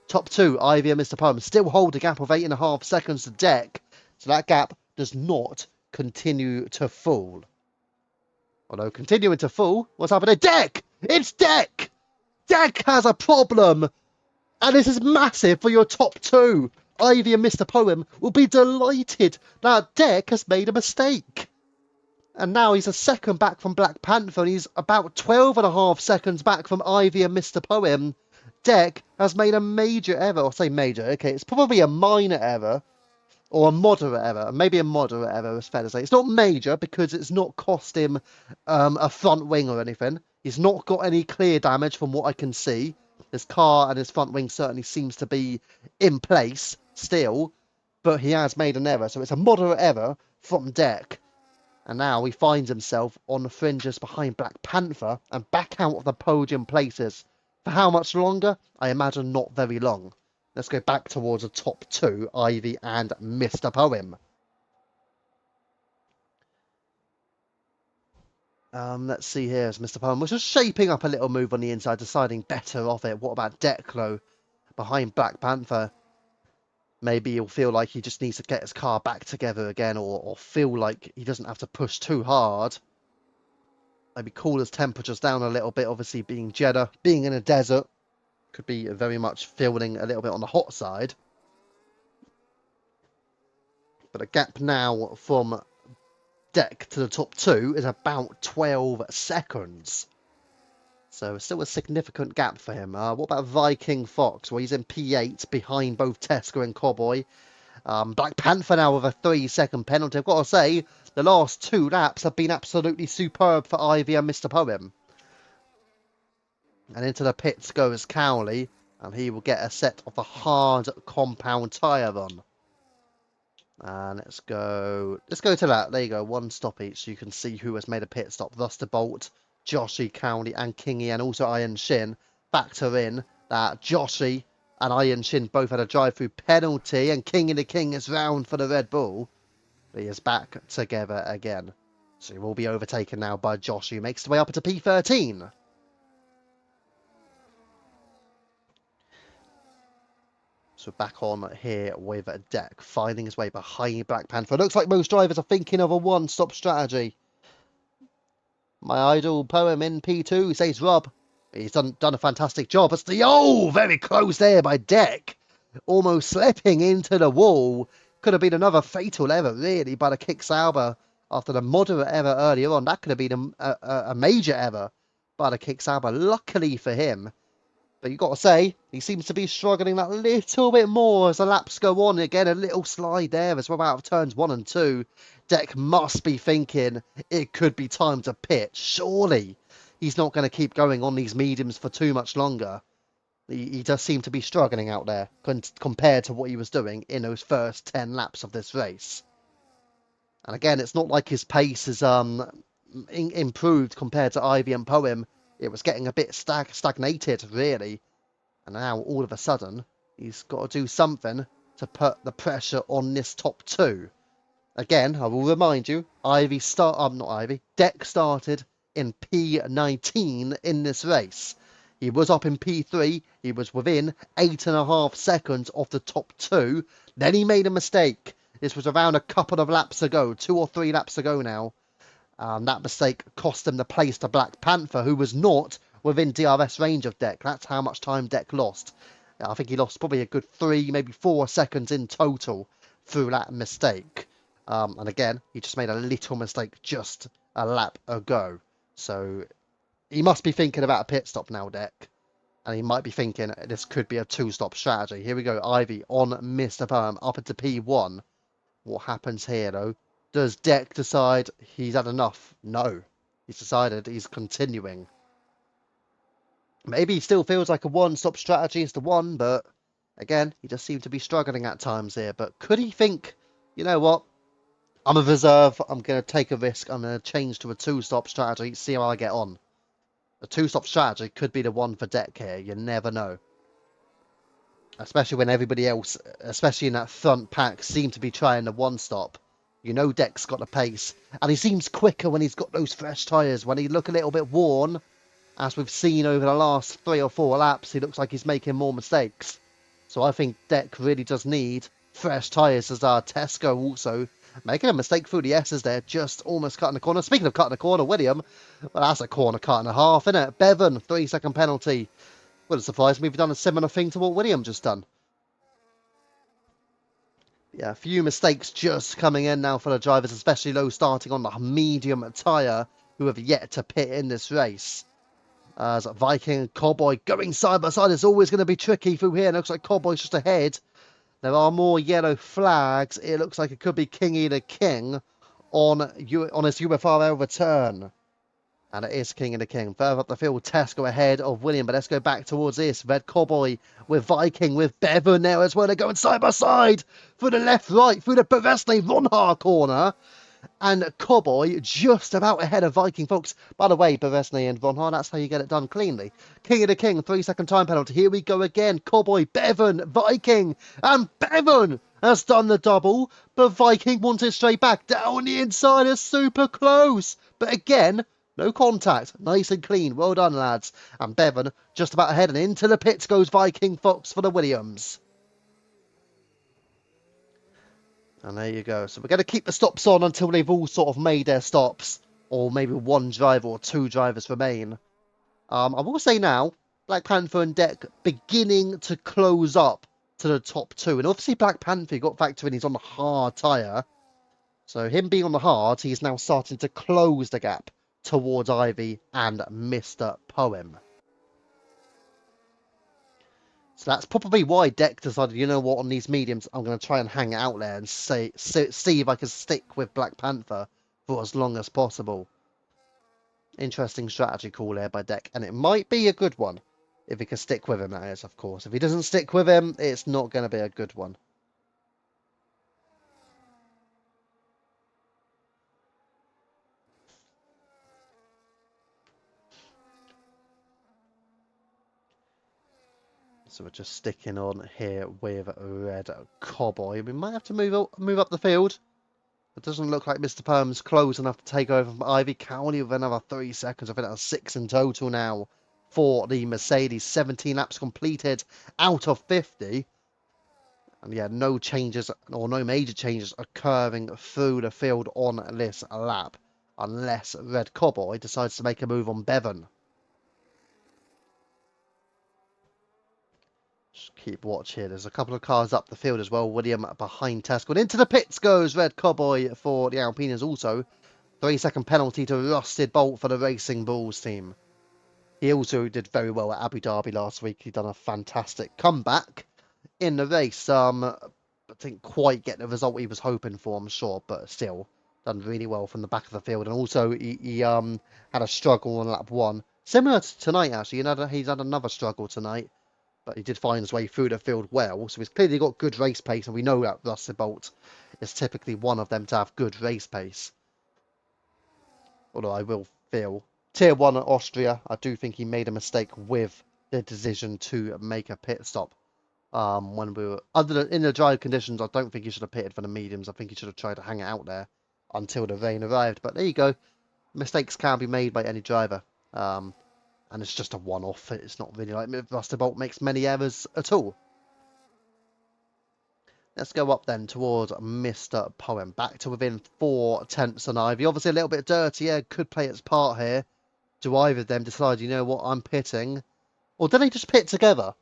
Top 2, Ivy and Mr. Poem still hold a gap of 8.5 seconds to Deck. So that gap does not continue to fall. Although continuing to fall, what's happening? Deck! It's Deck! Deck has a problem! And this is massive for your top 2. Ivy and Mr. Poem will be delighted that Deck has made a mistake. And now he's a second back from Black Panther, and he's about 12.5 seconds back from Ivy and Mr. Poem. Deck has made a major error. I'll say major, okay, it's probably a minor error, or a moderate error, maybe a moderate error, it's fair to say. It's not major, because it's not cost him a front wing or anything. He's not got any clear damage from what I can see. His car and his front wing certainly seems to be in place still, but he has made an error, so it's a moderate error from Deck. And now he finds himself on the fringes behind Black Panther and back out of the podium places. For how much longer? I imagine not very long. Let's go back towards the top 2, Ivy and Mr. Poem. Let's see here as Mr. Poem was just shaping up a little move on the inside, deciding better off it. What about Declo behind Black Panther? Maybe he'll feel like he just needs to get his car back together again, or feel like he doesn't have to push too hard. Maybe cool his temperatures down a little bit, obviously being Jeddah, being in a desert, could be very much feeling a little bit on the hot side. But a gap now from Deck to the top 2 is about 12 seconds. So still a significant gap for him. What about Viking Fox? Well, he's in P8 behind both Tesco and Cowboy. Black Panther now with a 3-second penalty. I've got to say, the last 2 laps have been absolutely superb for Ivy and Mr. Poem. And into the pits goes Cowley, and he will get a set of the hard compound tyre on. And let's go to that. There you go, 1 stop each. So you can see who has made a pit stop. Rustabout, Joshy, Cowley and Kingy, and also Iron Shin. Factor in that Joshy and Iron Shin both had a drive-through penalty, and King and the King is round for the Red Bull. But he is back together again. So he will be overtaken now by Joshy, who makes his way up to P13. So back on here with Deck, finding his way behind Black Panther. Looks like most drivers are thinking of a one-stop strategy. My idol Poem in P2, says Rob. He's done a fantastic job. It's the very close there by Deck. Almost slipping into the wall. Could have been another fatal error, really, by the Kick Sauber after the moderate error earlier on. That could have been a major error by the Kick Sauber. Luckily for him. But you've got to say, he seems to be struggling that little bit more as the laps go on. Again, a little slide there as well out of turns 1 and 2. Deck must be thinking it could be time to pit. Surely he's not going to keep going on these mediums for too much longer. He does seem to be struggling out there compared to what he was doing in those first 10 laps of this race. And again, it's not like his pace is improved compared to Ivy and Poem. It was getting a bit stagnated, really. And now, all of a sudden, he's got to do something to put the pressure on this top two. Again, I will remind you, Deck started in P19 in this race. He was up in P3. He was within 8.5 seconds of the top two. Then he made a mistake. This was around a couple of laps ago, 2 or 3 laps ago now. That mistake cost him the place to Black Panther, who was not within DRS range of Deck. That's how much time Deck lost. I think he lost probably a good 3, maybe 4 seconds in total through that mistake. And again, he just made a little mistake just a lap ago. So he must be thinking about a pit stop now, Deck. And he might be thinking this could be a 2-stop strategy. Here we go, Ivy on Mr. Perm up into P1. What happens here, though? Does Deck decide he's had enough? No. He's decided he's continuing. Maybe he still feels like a one-stop strategy is the one, but again, he just seemed to be struggling at times here. But could he think, you know what? I'm a reserve. I'm going to take a risk. I'm going to change to a 2-stop strategy, see how I get on. A 2-stop strategy could be the one for Deck here. You never know. Especially when everybody else, especially in that front pack, seem to be trying the 1-stop. You know Deck's got the pace. And he seems quicker when he's got those fresh tyres. When he look a little bit worn, as we've seen over the last 3 or 4 laps, he looks like he's making more mistakes. So I think Deck really does need fresh tyres, as our Tesco also making a mistake through the S's there, just almost cutting the corner. Speaking of cutting the corner, William, well, that's a corner cut and a half, isn't it? Bevan, 3-second penalty. Wouldn't surprise me if we've done a similar thing to what William just done. Yeah, a few mistakes just coming in now for the drivers, especially those starting on the medium tyre who have yet to pit in this race. As Viking and Cowboy going side by side is always going to be tricky through here. It looks like Cowboy's just ahead. There are more yellow flags. It looks like it could be Kingy the King on his UFRL return. And it is King and the King. Further up the field, Tesco ahead of William. But let's go back towards this. Red Cowboy with Viking, with Bevan there as well. They're going side by side through the left, right, through the Beresney Ronhar corner. And Cowboy just about ahead of Viking, folks. By the way, Beresney and Von Hahn, that's how you get it done cleanly. King of the King, 3-second time penalty. Here we go again. Cowboy, Bevan, Viking. And Bevan has done the double. But Viking wants it straight back. Down the inside is super close. But again, no contact. Nice and clean. Well done, lads. And Bevan just about ahead. And into the pits goes Viking Fox for the Williams. And there you go. So we're going to keep the stops on until they've all sort of made their stops. Or maybe one driver or 2 drivers remain. I will say now, Black Panther and Deck beginning to close up to the top 2. And obviously Black Panther, you got to factor in, he's on the hard tyre. So him being on the hard, he's now starting to close the gap towards Ivy and Mr. Poem. So that's probably why Deck decided, you know what, on these mediums, I'm going to try and hang out there and see if I can stick with Black Panther for as long as possible. Interesting strategy call there by Deck, and it might be a good one. If he can stick with him, that is, of course. If he doesn't stick with him, it's not going to be a good one. So we're just sticking on here with Red Cowboy. We might have to move up the field. It doesn't look like Mr. Perm's close enough to take over from Ivy Cowley with another 3 seconds. I think that's 6 in total now for the Mercedes. 17 laps completed out of 50. And yeah, no changes or no major changes occurring through the field on this lap. Unless Red Cowboy decides to make a move on Bevan. Just keep watch here. There's a couple of cars up the field as well. William behind Tesco. And into the pits goes Red Cowboy for the Alpinas also. 3-second penalty to Rusted Bolt for the Racing Bulls team. He also did very well at Abu Dhabi last week. He done a fantastic comeback in the race. I didn't quite get the result he was hoping for, I'm sure, but still done really well from the back of the field, and also he had a struggle on lap 1, similar to tonight actually. He's had another struggle tonight, but he did find his way through the field well. So he's clearly got good race pace, and we know that Rusty Bolt is typically one of them to have good race pace. Although I will feel Tier 1 at Austria, I do think he made a mistake with the decision to make a pit stop. When we were in the dry conditions, I don't think he should have pitted for the mediums. I think he should have tried to hang it out there until the rain arrived. But there you go. Mistakes can be made by any driver. And it's just a one-off. It's not really like Rusty Bolt makes many errors at all. Let's go up then towards Mr. Poem. Back to within 4 tenths on Ivy. Obviously a little bit dirty. Yeah, could play its part here. Do either of them decide, you know what, I'm pitting? Or do they just pit together?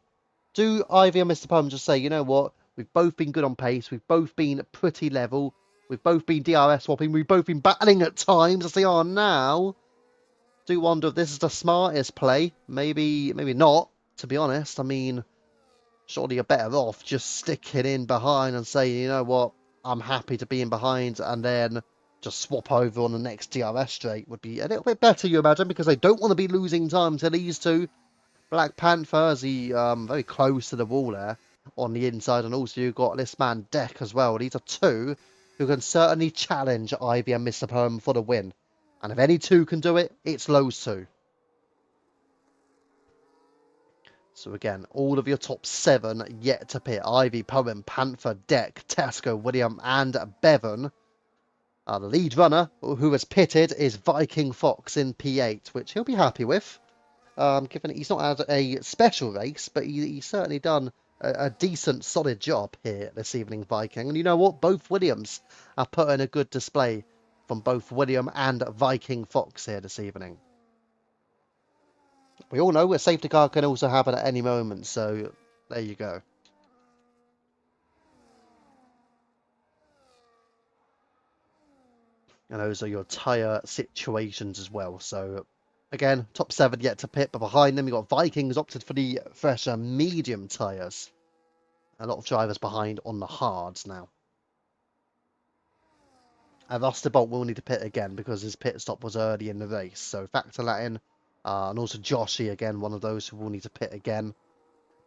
Do Ivy and Mr. Poem just say, you know what, we've both been good on pace, we've both been pretty level, we've both been DRS swapping, we've both been battling at times as they are now. Do wonder if this is the smartest play. Maybe not, to be honest. I mean, surely you're better off just sticking in behind and saying, you know what, I'm happy to be in behind, and then just swap over on the next DRS straight would be a little bit better, you imagine, because they don't want to be losing time to these two. Black Panther, is he very close to the wall there on the inside, and also you've got this man Deck as well. These are two who can certainly challenge Ivy and Mr. Poem for the win. And if any two can do it, it's those two. So again, all of your top 7 yet to pit. Ivy, Poem, Panther, Deck, Tesco, William and Bevan. The lead runner who has pitted is Viking Fox in P8, which he'll be happy with. Given he's not had a special race, but he's certainly done a decent, solid job here this evening, Viking. And you know what? Both Williams are putting a good display from both William and Viking Fox here this evening. We all know a safety car can also happen at any moment, so there you go. And those are your tyre situations as well. So again, top 7 yet to pit, but behind them you've got Vikings opted for the fresher medium tyres. A lot of drivers behind on the hards now. And Rusty Bolt will need to pit again because his pit stop was early in the race. So factor that in. And also Joshy, again, one of those who will need to pit again.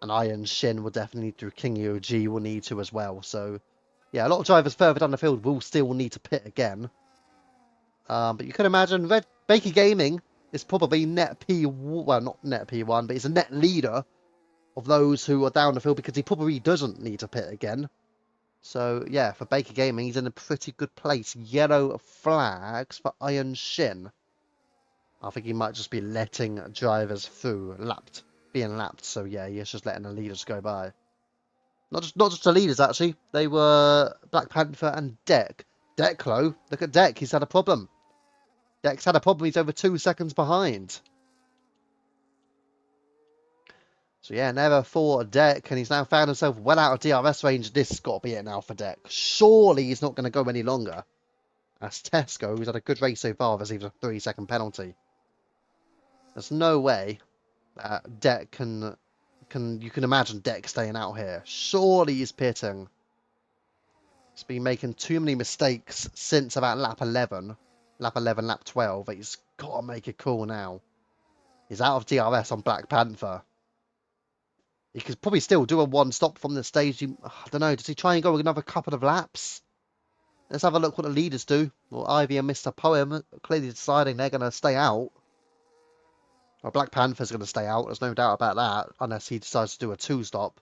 And Iron Shin will definitely need to. King OG will need to as well. So, yeah, a lot of drivers further down the field will still need to pit again. But you can imagine Baker Gaming is probably net P1, well, not net P1, but he's a net leader of those who are down the field because he probably doesn't need to pit again. So, yeah, for Baker Gaming, he's in a pretty good place. Yellow flags for Iron Shin. I think he might just be letting drivers through, being lapped. So, yeah, he's just letting the leaders go by. Not just the leaders, actually. They were Black Panther and Deck. Declo, look at Deck. He's had a problem. Deck's had a problem. He's over 2 seconds behind. So yeah, never for Deck, and he's now found himself well out of DRS range. This has got to be it now for Deck. Surely he's not going to go any longer. As Tesco, who's had a good race so far, receives a 3-second penalty. There's no way that Deck you can imagine Deck staying out here. Surely he's pitting. He's been making too many mistakes since about lap 11. Lap 11, lap 12. He's got to make a call now. He's out of DRS on Black Panther. He could probably still do a one stop from the stage. I don't know. Does he try and go another couple of laps? Let's have a look what the leaders do. Well, Ivy and Mr. Poem clearly deciding they're going to stay out. Well, Black Panther's going to stay out. There's no doubt about that. Unless he decides to do a 2-stop.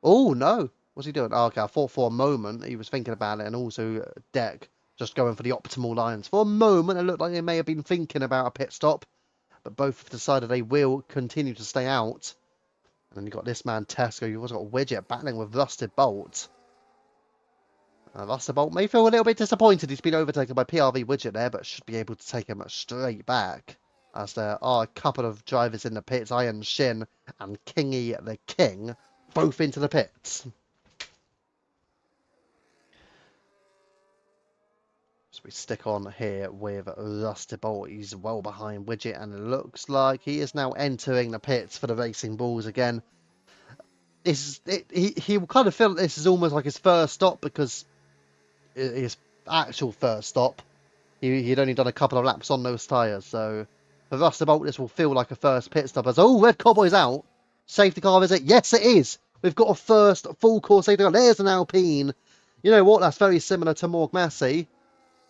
Oh, no. What's he doing? Oh, okay, I thought for a moment he was thinking about it. And also Deck just going for the optimal lines. For a moment, it looked like they may have been thinking about a pit stop. But both have decided they will continue to stay out. And then you've got this man, Tesco. You've also got Widget battling with Rusty Bolt. Rusty Bolt may feel a little bit disappointed. He's been overtaken by PRV Widget there, but should be able to take him straight back. As there are a couple of drivers in the pits. Iron Shin and Kingy the King. Both into the pits. So we stick on here with Rusty Bolt. He's well behind Widget, and it looks like he is now entering the pits for the Racing Bulls again. He will kind of feel that this is almost like his first stop because his actual first stop, he'd only done a couple of laps on those tyres. So for us, about this will feel like a first pit stop. As Red Cowboy's out. Safety car, is it? Yes, it is. We've got a first full course safety car. There's an Alpine. You know what? That's very similar to Morg Massey.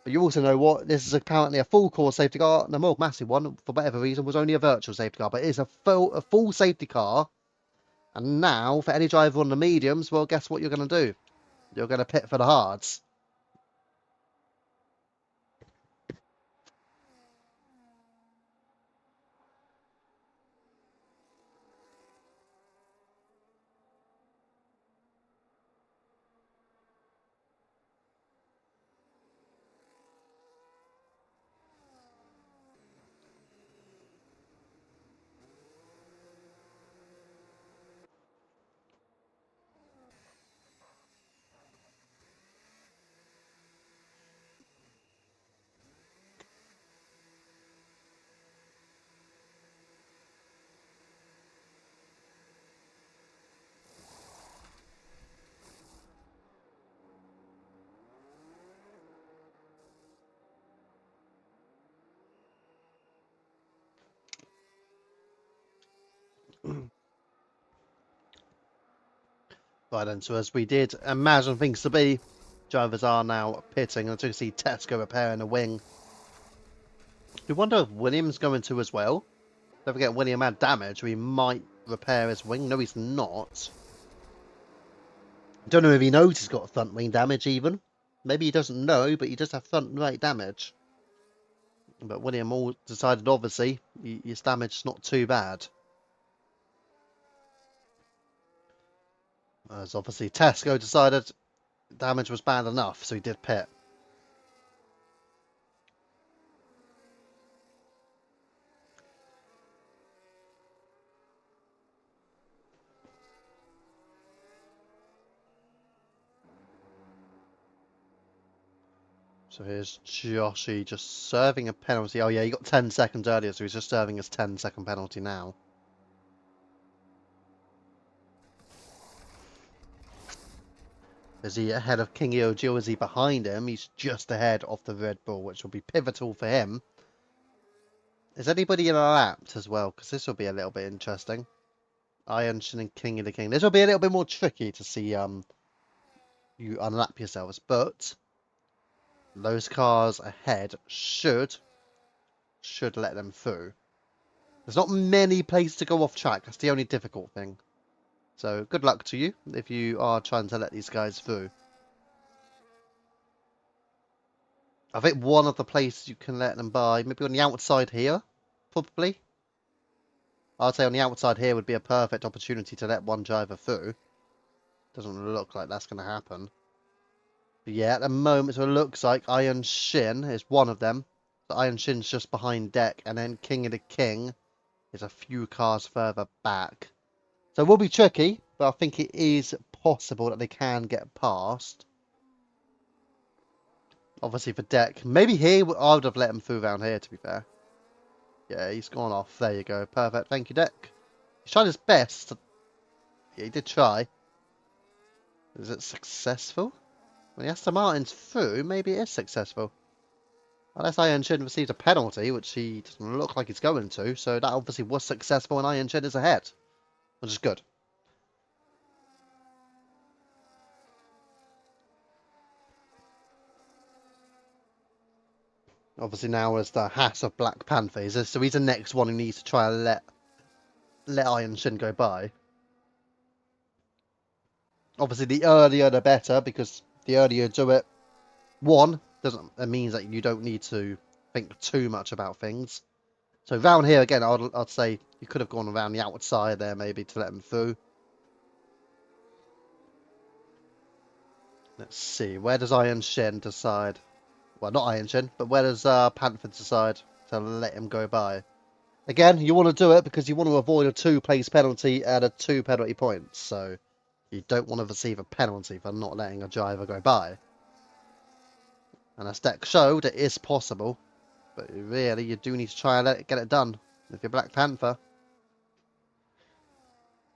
But you also know what? This is apparently a full course safety car. The Morg Massey one, for whatever reason, was only a virtual safety car. But it is a full safety car. And now, for any driver on the mediums, well, guess what you're going to do? You're going to pit for the hards. Right then, so as we did imagine things to be, drivers are now pitting. And to see Tesco repairing a wing. We wonder if William's going to as well. Don't forget, William had damage. We might repair his wing. No, he's not. Don't know if he knows he's got front wing damage even. Maybe he doesn't know, but he does have front right damage. But William all decided, obviously, his damage's not too bad. As obviously Tesco decided damage was bad enough, so he did pit. So here's Joshy just serving a penalty. Oh yeah, he got 10 seconds earlier, so he's just serving his 10-second penalty now. Is he ahead of King Eojil? Is he behind him? He's just ahead of the Red Bull, which will be pivotal for him. Is anybody in a lapped as well? Because this will be a little bit interesting. Iron Shin and King of the King. This will be a little bit more tricky to see you unlap yourselves, but those cars ahead should let them through. There's not many places to go off track. That's the only difficult thing. So good luck to you if you are trying to let these guys through. I think one of the places you can let them by, maybe on the outside here, probably. I'd say on the outside here would be a perfect opportunity to let one driver through. Doesn't look like that's going to happen. But yeah, at the moment, so it looks like Iron Shin is one of them. The Iron Shin's just behind Deck, and then King of the King is a few cars further back. So it will be tricky, but I think it is possible that they can get past. Obviously for Deck, maybe here, I would have let him through around here, to be fair. Yeah, he's gone off. There you go. Perfect. Thank you, Deck. He's tried his best. Yeah, he did try. Is it successful? When the Aston Martin's through, maybe it is successful. Unless Iron Shin received a penalty, which he doesn't look like he's going to. So that obviously was successful and Iron Shin is ahead. Which is good. Obviously now is the Haas of Black Panther. So he's the next one who needs to try and let Iron Shin go by. Obviously the earlier the better, because the earlier you do it, it means that you don't need to think too much about things. So round here again, I'd say you could have gone around the outside there maybe to let them through. Let's see, where does Iron Shin decide? Well, not Iron Shin, but where does Panther decide to let him go by? Again, you want to do it because you want to avoid a 2-place penalty and a 2 penalty points. So you don't want to receive a penalty for not letting a driver go by. And as Deck showed, it is possible. But really, you do need to try and get it done if you're Black Panther.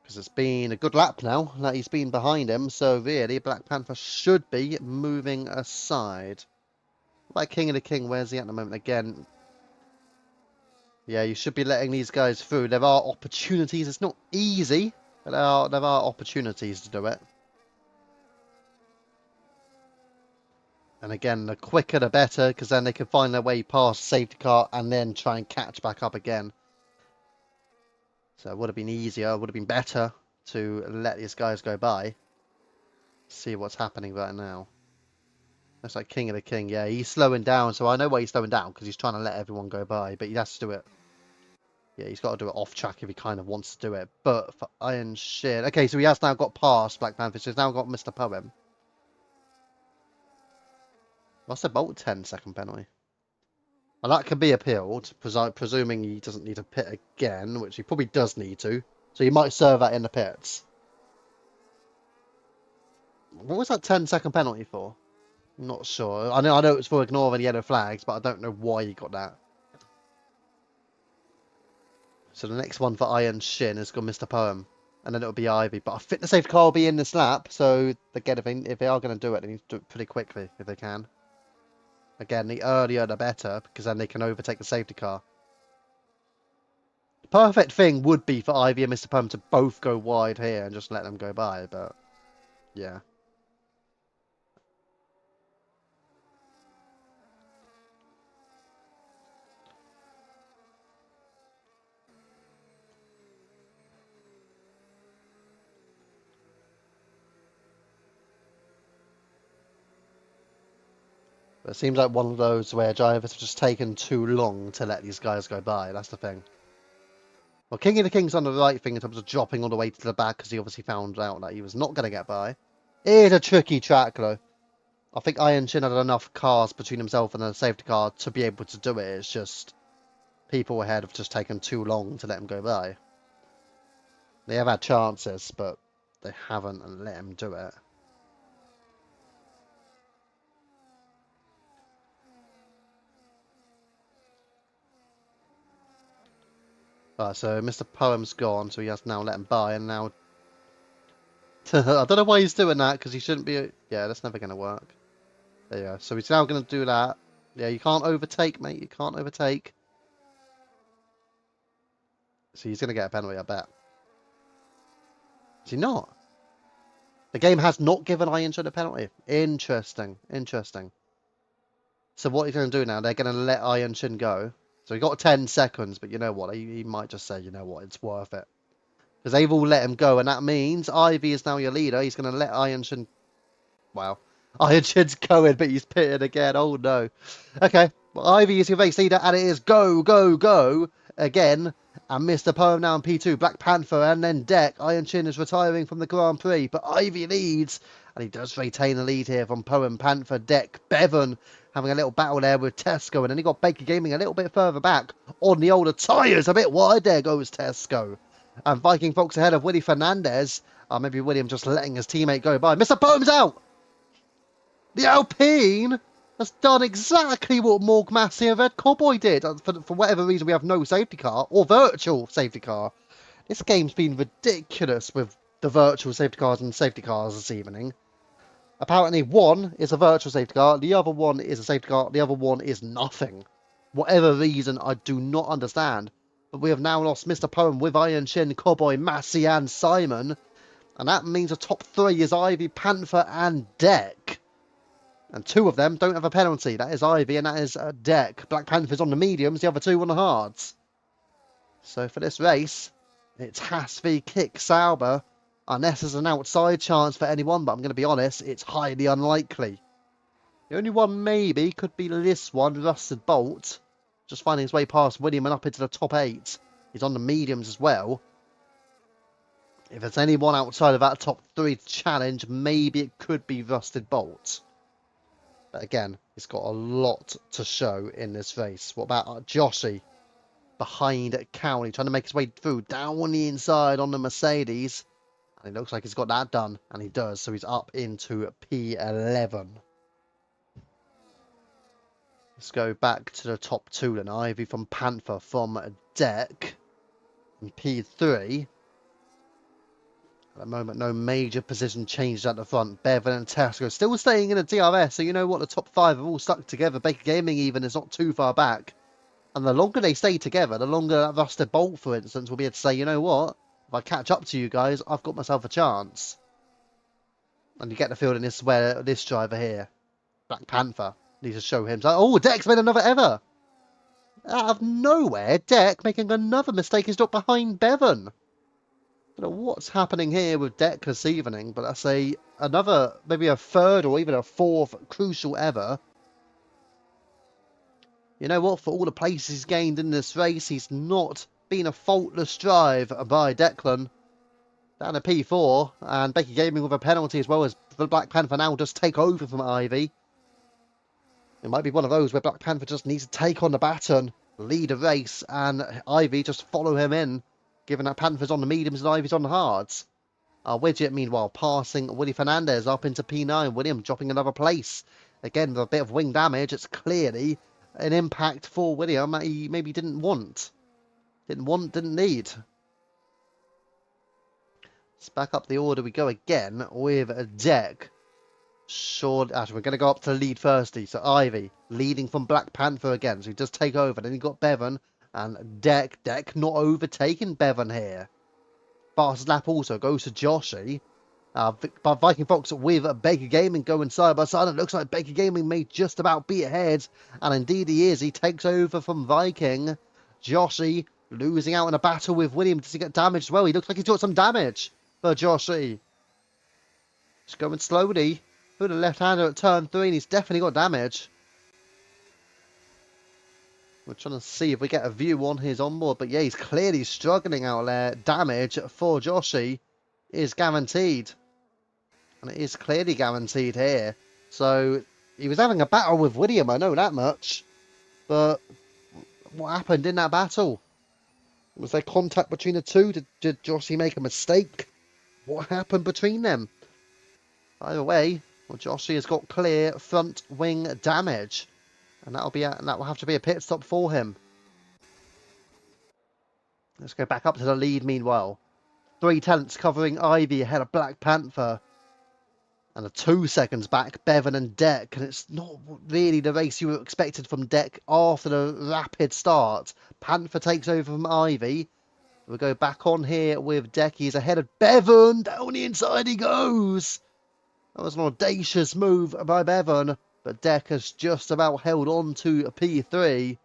Because it's been a good lap now that he's been behind him. So really, Black Panther should be moving aside. Like King of the King, where's he at the moment? Again, yeah, you should be letting these guys through. There are opportunities. It's not easy, but there are opportunities to do it. And again, the quicker the better, because then they can find their way past safety car and then try and catch back up again. So it would have been easier, it would have been better to let these guys go by. See what's happening right now. Looks like King of the King. Yeah, he's slowing down, so I know why he's slowing down, because he's trying to let everyone go by, but he has to do it. Yeah, he's got to do it off track if he kind of wants to do it. But for Iron Shin... Okay, so he has now got past Black Panther, so he's now got Mr. Poem. What's the Bolt 10-second penalty? Well, that can be appealed, presuming he doesn't need to pit again, which he probably does need to. So he might serve that in the pits. What was that 10-second penalty for? I'm not sure. I know it's for ignoring yellow flags, but I don't know why he got that. So the next one for Iron Shin has got Mr. Poem. And then it'll be Ivy. But I think the safety car will be in this lap. So again, if they are going to do it, they need to do it pretty quickly if they can. Again, the earlier the better, because then they can overtake the safety car. The perfect thing would be for Ivy and Mr. Poem to both go wide here and just let them go by, but yeah. But it seems like one of those where drivers have just taken too long to let these guys go by. That's the thing. Well, King of the King's on the right thing in terms of dropping all the way to the back because he obviously found out that he was not going to get by. It is a tricky track, though. I think Iron Shin had enough cars between himself and the safety car to be able to do it. It's just people ahead have just taken too long to let him go by. They have had chances, but they haven't let him do it. So Mr. Poem's gone, so he has to now let him by, and now... I don't know why he's doing that, because he shouldn't be... Yeah, that's never going to work. There you go. So he's now going to do that. Yeah, you can't overtake, mate. You can't overtake. So he's going to get a penalty, I bet. Is he not? The game has not given Iron Shin a penalty. Interesting. Interesting. So what he's going to do now, they're going to let Iron Shin go. So he got 10 seconds, but you know what? He might just say, you know what, it's worth it. Because they've all let him go, and that means Ivy is now your leader. He's going to let Iron Shin... Wow. Iron Shin's going, but he's pitted again. Oh, no. Okay. Well, Ivy is your race leader, and it is go, go, go again. And Mr. Poem now in P2. Black Panther, and then Deck. Iron Shin is retiring from the Grand Prix, but Ivy leads. And he does retain the lead here from Poem, Panther, Deck, Bevan. Having a little battle there with Tesco. And then he got Baker Gaming a little bit further back on the older tyres. A bit wide. There goes Tesco. And Viking Fox ahead of Willie Fernandez. Maybe William just letting his teammate go by. Mr. Poem's out! The Alpine has done exactly what Morg Massey and Red Cowboy did. For whatever reason, we have no safety car or virtual safety car. This game's been ridiculous with the virtual safety cars and safety cars this evening. Apparently, one is a virtual safety car, the other one is a safety car, the other one is nothing. Whatever reason, I do not understand. But we have now lost Mr. Poem with Iron Shin, Cowboy, Massey, and Simon. And that means the top three is Ivy, Panther, and Deck. And two of them don't have a penalty. That is Ivy and that is Deck. Black Panther's on the mediums, the other two on the hards. So for this race, it's Haas v Kick Sauber. Unless there's an outside chance for anyone, but I'm going to be honest, it's highly unlikely. The only one maybe could be this one, Rusted Bolt. Just finding his way past William and up into the top 8. He's on the mediums as well. If there's anyone outside of that top 3 to challenge, maybe it could be Rusted Bolt. But again, he's got a lot to show in this race. What about Joshy behind Cowney, trying to make his way through down the inside on the Mercedes. And it looks like he's got that done, and he does. So he's up into P11. Let's go back to the top 2 then. Ivy from Panther from Deck. And P3. At the moment, no major position changes at the front. Bevan and Tesco still staying in the DRS, so you know what? The top five are all stuck together. Baker Gaming even is not too far back. And the longer they stay together, the longer that Rusted Bolt, for instance, will be able to say, you know what? If I catch up to you guys, I've got myself a chance. And you get the feeling this is where this driver here, Black Panther, needs to show him. So, oh, Deck's made another error. Out of nowhere, Deck making another mistake. He's not behind Bevan. I don't know what's happening here with Deck this evening, but that's another, maybe a third or even a fourth crucial error. You know what? For all the places he's gained in this race, he's not been a faultless drive by Declan. Down to P4, and Becky Gaming with a penalty as well as the Black Panther now just take over from Ivy. It might be one of those where Black Panther just needs to take on the baton, lead a race, and Ivy just follow him in, given that Panther's on the mediums and Ivy's on the hards. Widget, meanwhile, passing Willie Fernandez up into P9. William dropping another place. Again, with a bit of wing damage. It's clearly an impact for William that he maybe didn't want. Didn't need. Let's back up the order. We go again with a Deck. Sure, actually, we're going to go up to the lead firstly. So Ivy leading from Black Panther again. So he does take over. Then you've got Bevan and Deck. Deck not overtaking Bevan here. Fastest lap also goes to Joshy. But Viking Fox with Baker Gaming going side by side. It looks like Baker Gaming may just about be ahead. And indeed he is. He takes over from Viking. Joshy losing out in a battle with William. Does he get damaged? Well, he looks like he's got some damage for Joshy. Just going slowly through the left-hander at turn 3. And he's definitely got damage. We're trying to see if we get a view on his onboard. But yeah, he's clearly struggling out there. Damage for Joshy is guaranteed. And it is clearly guaranteed here. So he was having a battle with William, I know that much. But what happened in that battle? Was there contact between the two? Did Joshy make a mistake? What happened between them? Either way, well, Joshy has got clear front wing damage. And that will have to be a pit stop for him. Let's go back up to the lead meanwhile. 3 tenths covering Ivy ahead of Black Panther. And 2 seconds back, Bevan and Deck. And it's not really the race you expected from Deck after the rapid start. Panther takes over from Ivy. We'll go back on here with Deck. He's ahead of Bevan. Down the inside he goes. That was an audacious move by Bevan. But Deck has just about held on to a P3.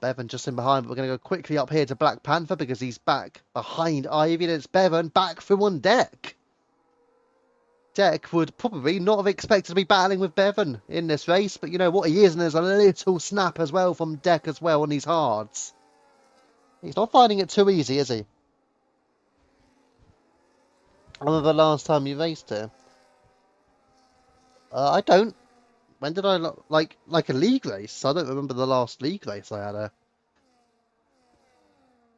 Bevan just in behind. But we're going to go quickly up here to Black Panther because he's back behind Ivy. And it's Bevan back through on Deck. Deck would probably not have expected to be battling with Bevan in this race. But you know what he is. And there's a little snap as well from Deck as well on these hards. He's not finding it too easy, is he? Other than the last time you raced here. I don't. When did I like a league race? I don't remember the last league race I had. A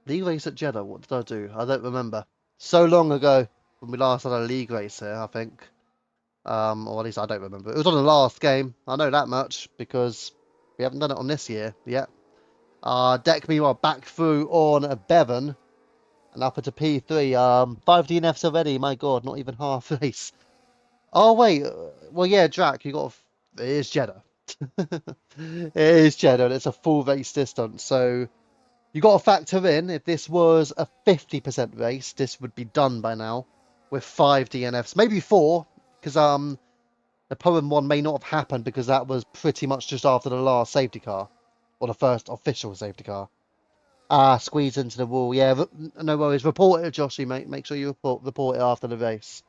league race at Jeddah. What did I do? I don't remember. So long ago when we last had a league race here, I think. Or at least I don't remember. It was on the last game. I know that much because we haven't done it on this year yet. Deck meanwhile back through on Bevan and up into P3. 5 DNFs already. My God, not even half race. Oh wait, well yeah, Drac, you got. It is Jeddah. It is Jeddah, and it's a full race distance. So you got to factor in if this was a 50% race, this would be done by now with 5 DNFs, maybe 4, because the poem one may not have happened because that was pretty much just after the last safety car, or the first official safety car. Squeeze into the wall. Yeah, no worries. Report it, Joshy, mate. Make sure you report it after the race.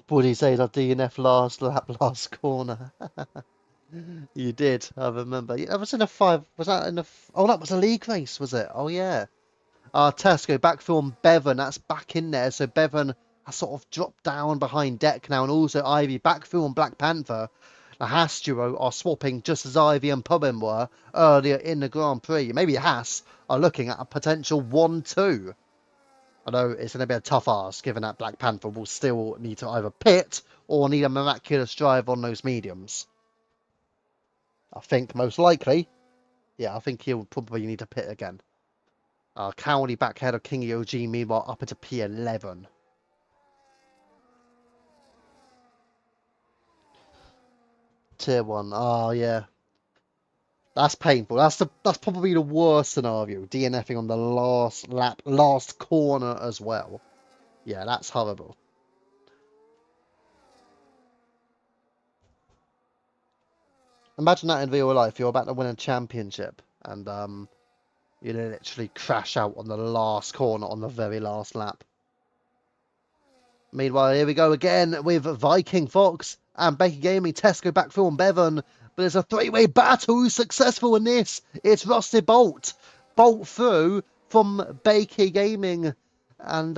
What did he say? That DNF last lap, last corner. You did, I remember. That was in a 5. Was that in a? Oh, that was a league race, was it? Oh yeah. Tesco back from Bevan. That's back in there. So Bevan has sort of dropped down behind Deck now, and also Ivy back through on Black Panther. The Haas duo are swapping just as Ivy and Pubbin were earlier in the Grand Prix. Maybe Haas are looking at a potential 1-2. I know it's going to be a tough ask, given that Black Panther will still need to either pit or need a miraculous drive on those mediums. I think most likely, yeah, I think he'll probably need to pit again. County back ahead of King EOG, meanwhile up into P11. Tier 1. Oh, yeah. That's painful. That's probably the worst scenario. DNFing on the last lap, last corner as well. Yeah, that's horrible. Imagine that in real life. You're about to win a championship and you literally crash out on the last corner on the very last lap. Meanwhile, here we go again with Viking Fox and Becky Gaming. Tesco back through on Bevan. But it's a three-way battle. Who's successful in this? It's Rusty Bolt. Bolt through from Becky Gaming and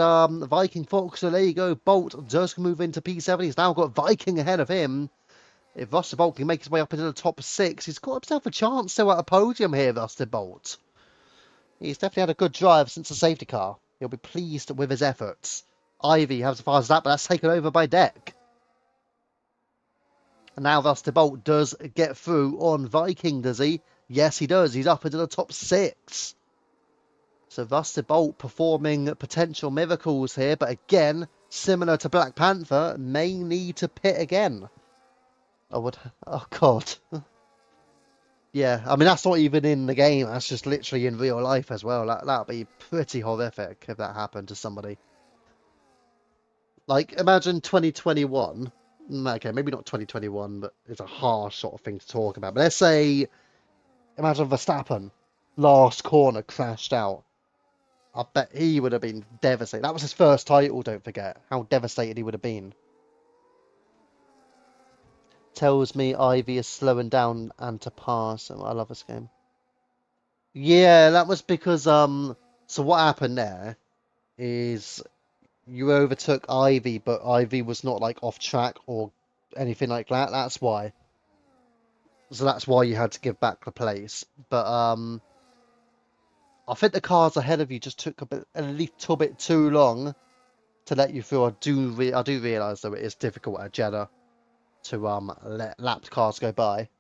Viking Fox. So there you go. Bolt does move into P7. He's now got Viking ahead of him. If Rusty Bolt can make his way up into the top 6, he's got himself a chance still at a podium here, Rusty Bolt. He's definitely had a good drive since the safety car. He'll be pleased with his efforts. Ivy has as far as that, but that's taken over by Deck. And now Rusty Bolt does get through on Viking, does he? Yes, he does. He's up into the top 6. So Rusty Bolt performing potential miracles here, but again, similar to Black Panther, may need to pit again. Oh God. Yeah, I mean, that's not even in the game. That's just literally in real life as well. That'd be pretty horrific if that happened to somebody. Like, imagine 2021. Okay, maybe not 2021, but it's a harsh sort of thing to talk about. But let's say, imagine Verstappen, last corner, crashed out. I bet he would have been devastated. That was his first title, don't forget. How devastated he would have been. Tells me Ivy is slowing down and to pass. Oh, I love this game. Yeah, that was because, so what happened there is you overtook Ivy, but Ivy was not like off track or anything like that. That's why. So that's why you had to give back the place. But I think the cars ahead of you just took a little bit too long to let you through. I do realise though it is difficult at Jeddah to let lapped cars go by.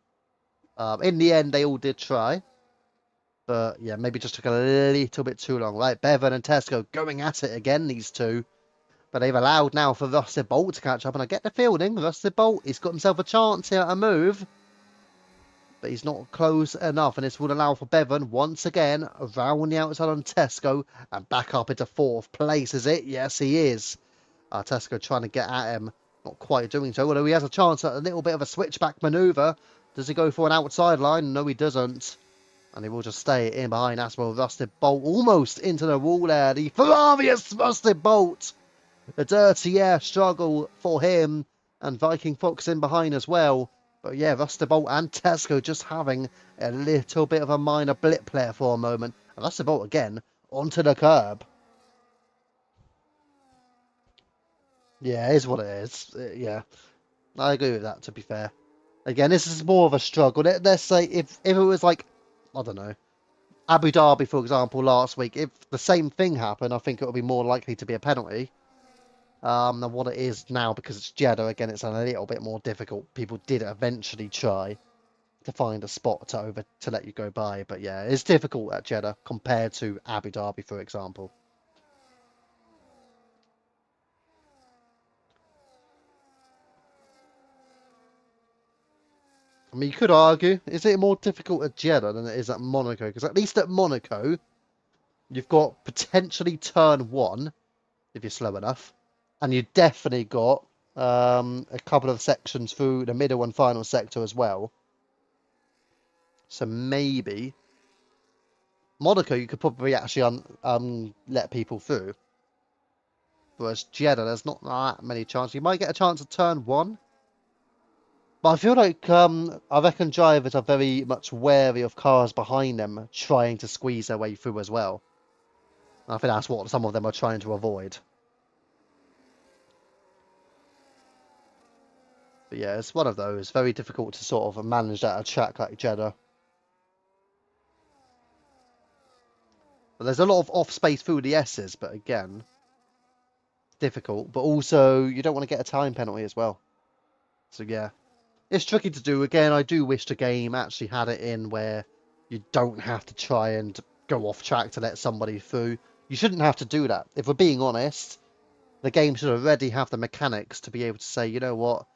In the end, they all did try. But yeah, maybe just took a little bit too long. Right, Bevan and Tesco going at it again, these two. But they've allowed now for Rusty Bolt to catch up. And I get the feeling Rusty Bolt, he's got himself a chance here to move. But he's not close enough. And this would allow for Bevan once again around the outside on Tesco. And back up into 4th place, is it? Yes, he is. Tesco trying to get at him. Not quite doing so. Although he has a chance at a little bit of a switchback manoeuvre. Does he go for an outside line? No, he doesn't. And he will just stay in behind as well. Rusty Bolt almost into the wall there. The Ferrarious Rusty Bolt. A dirty air struggle for him. And Viking Fox in behind as well. But yeah, Rusty Bolt and Tesco just having a little bit of a minor blip there for a moment. And Rusty Bolt again onto the curb. Yeah, it is what it is. Yeah, I agree with that, to be fair. Again, this is more of a struggle. Let's say if it was like, I don't know, Abu Dhabi, for example, last week, if the same thing happened, I think it would be more likely to be a penalty than what it is now, because it's Jeddah. Again, it's a little bit more difficult. People did eventually try to find a spot to let you go by, but yeah, it's difficult at Jeddah compared to Abu Dhabi, for example. I mean, you could argue, is it more difficult at Jeddah than it is at Monaco? Because at least at Monaco, you've got potentially turn 1, if you're slow enough. And you definitely got a couple of sections through the middle and final sector as well. So maybe Monaco, you could probably actually let people through. Whereas Jeddah, there's not that many chances. You might get a chance at turn 1. But I feel like I reckon drivers are very much wary of cars behind them trying to squeeze their way through as well. I think that's what some of them are trying to avoid. But yeah, it's one of those. Very difficult to sort of manage at a track like Jeddah. But there's a lot of off-space through the S's, but again, difficult. But also, you don't want to get a time penalty as well. So yeah. It's tricky to do. Again, I do wish the game actually had it in where you don't have to try and go off track to let somebody through. You shouldn't have to do that. If we're being honest, the game should already have the mechanics to be able to say, you know what,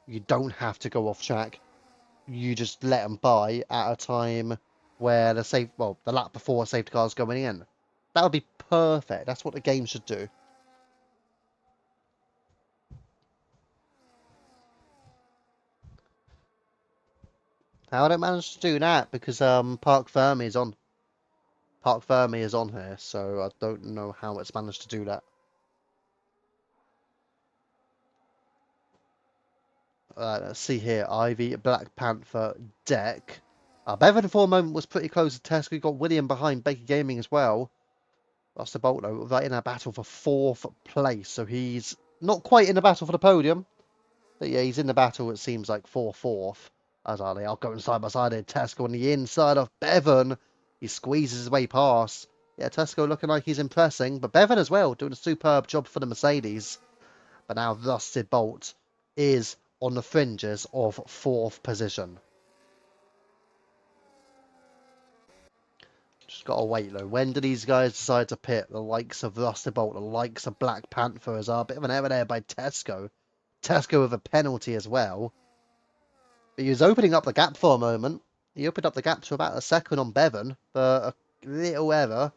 you don't have to go off track. You just let them by at a time where the lap before a safety car is going in. That would be perfect. That's what the game should do. How did I manage to do that? Because Park Fermi is on. Park Fermi is on here, so I don't know how it's managed to do that. Let's see here. Ivy, Black Panther, Deck. Bevan for a moment was pretty close to Tesco. Got William behind Baker Gaming as well. That's the Bolt though, right in a battle for 4th place. So he's not quite in the battle for the podium. But yeah, he's in the battle, it seems like, for 4th. As are they. I'll go side by side here. Tesco on the inside of Bevan. He squeezes his way past. Yeah, Tesco looking like he's impressing. But Bevan as well, doing a superb job for the Mercedes. But now Rusted Bolt is on the fringes of 4th position. Just gotta wait though. When do these guys decide to pit? The likes of Rusted Bolt, the likes of Black Panther as a bit of an error there by Tesco. Tesco with a penalty as well. But he was opening up the gap for a moment. He opened up the gap to about a second on Bevan, but a little error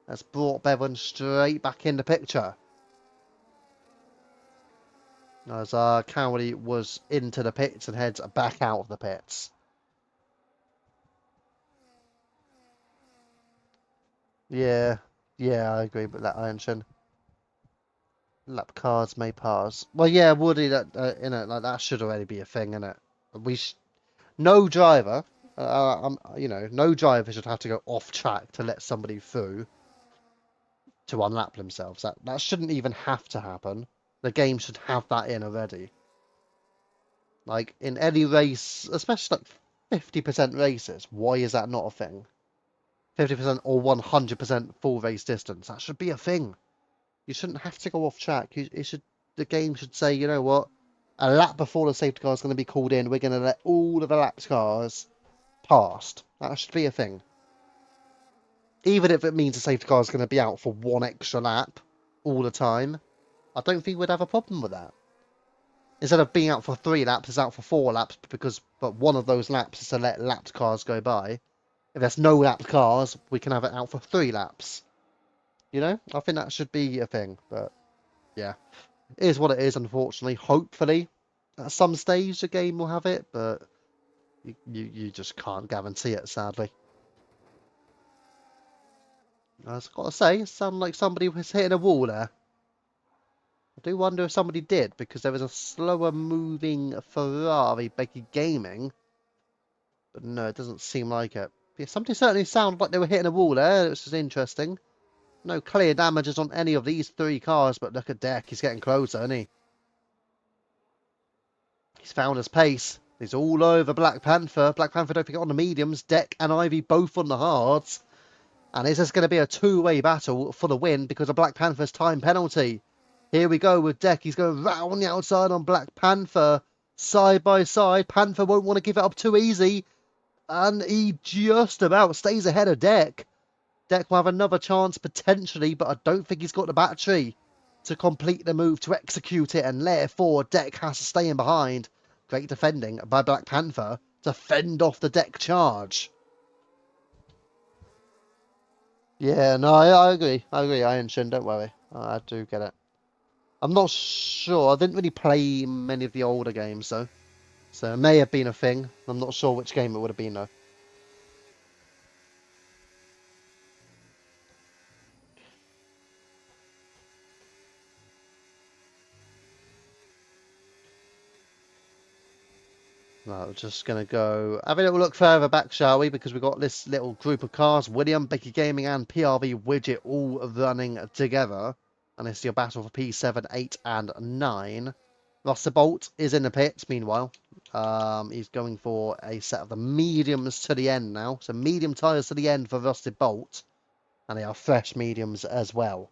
has brought Bevan straight back in the picture. As Cowley was into the pits and heads back out of the pits. Yeah, I agree with that, Iron. Lap cars may pass. Well, yeah, Woody, that like that should already be a thing, innit? No driver, no driver should have to go off track to let somebody through to unlap themselves. That shouldn't even have to happen. The game should have that in already. Like in any race, especially like 50% races, why is that not a thing? 50% or 100% full race distance. That should be a thing. You shouldn't have to go off track. The game should say, you know what? A lap before the safety car is going to be called in, we're going to let all of the lap cars past. That should be a thing. Even if it means the safety car is going to be out for 1 extra lap all the time, I don't think we'd have a problem with that. Instead of being out for 3 laps, it's out for 4 laps but one of those laps is to let lapped cars go by. If there's no lapped cars, we can have it out for 3 laps. You know, I think that should be a thing. But yeah, it is what it is. Unfortunately, hopefully, at some stage the game will have it, but you just can't guarantee it, sadly. I've got to say, it sounded like somebody was hitting a wall there. I do wonder if somebody did, because there was a slower moving Ferrari Baker Gaming. But no, it doesn't seem like it. Yeah, somebody certainly sounded like they were hitting a wall there, which is interesting. No clear damages on any of these 3 cars, but look at Deck. He's getting closer, isn't he? He's found his pace. He's all over Black Panther. Black Panther, don't forget, on the mediums. Deck and Ivy both on the hards. And is this going to be a 2-way battle for the win because of Black Panther's time penalty? Here we go with Deck. He's going round the outside on Black Panther. Side by side. Panther won't want to give it up too easy. And he just about stays ahead of Deck. Deck will have another chance potentially, but I don't think he's got the battery to complete the move, to execute it, and therefore Deck has to stay in behind. Great defending by Black Panther to fend off the Deck charge. Yeah, no, I agree. Iron Shin, don't worry. I do get it. I'm not sure. I didn't really play many of the older games, though. So it may have been a thing. I'm not sure which game it would have been, though. Right, we're just going to go have a little look further back, shall we? Because we've got this little group of cars. William, Becky Gaming and PRV Widget all running together. And it's your battle for P7, 8 and 9. Rusty Bolt is in the pits, meanwhile. He's going for a set of the mediums to the end now. So medium tyres to the end for Rusty Bolt. And they are fresh mediums as well.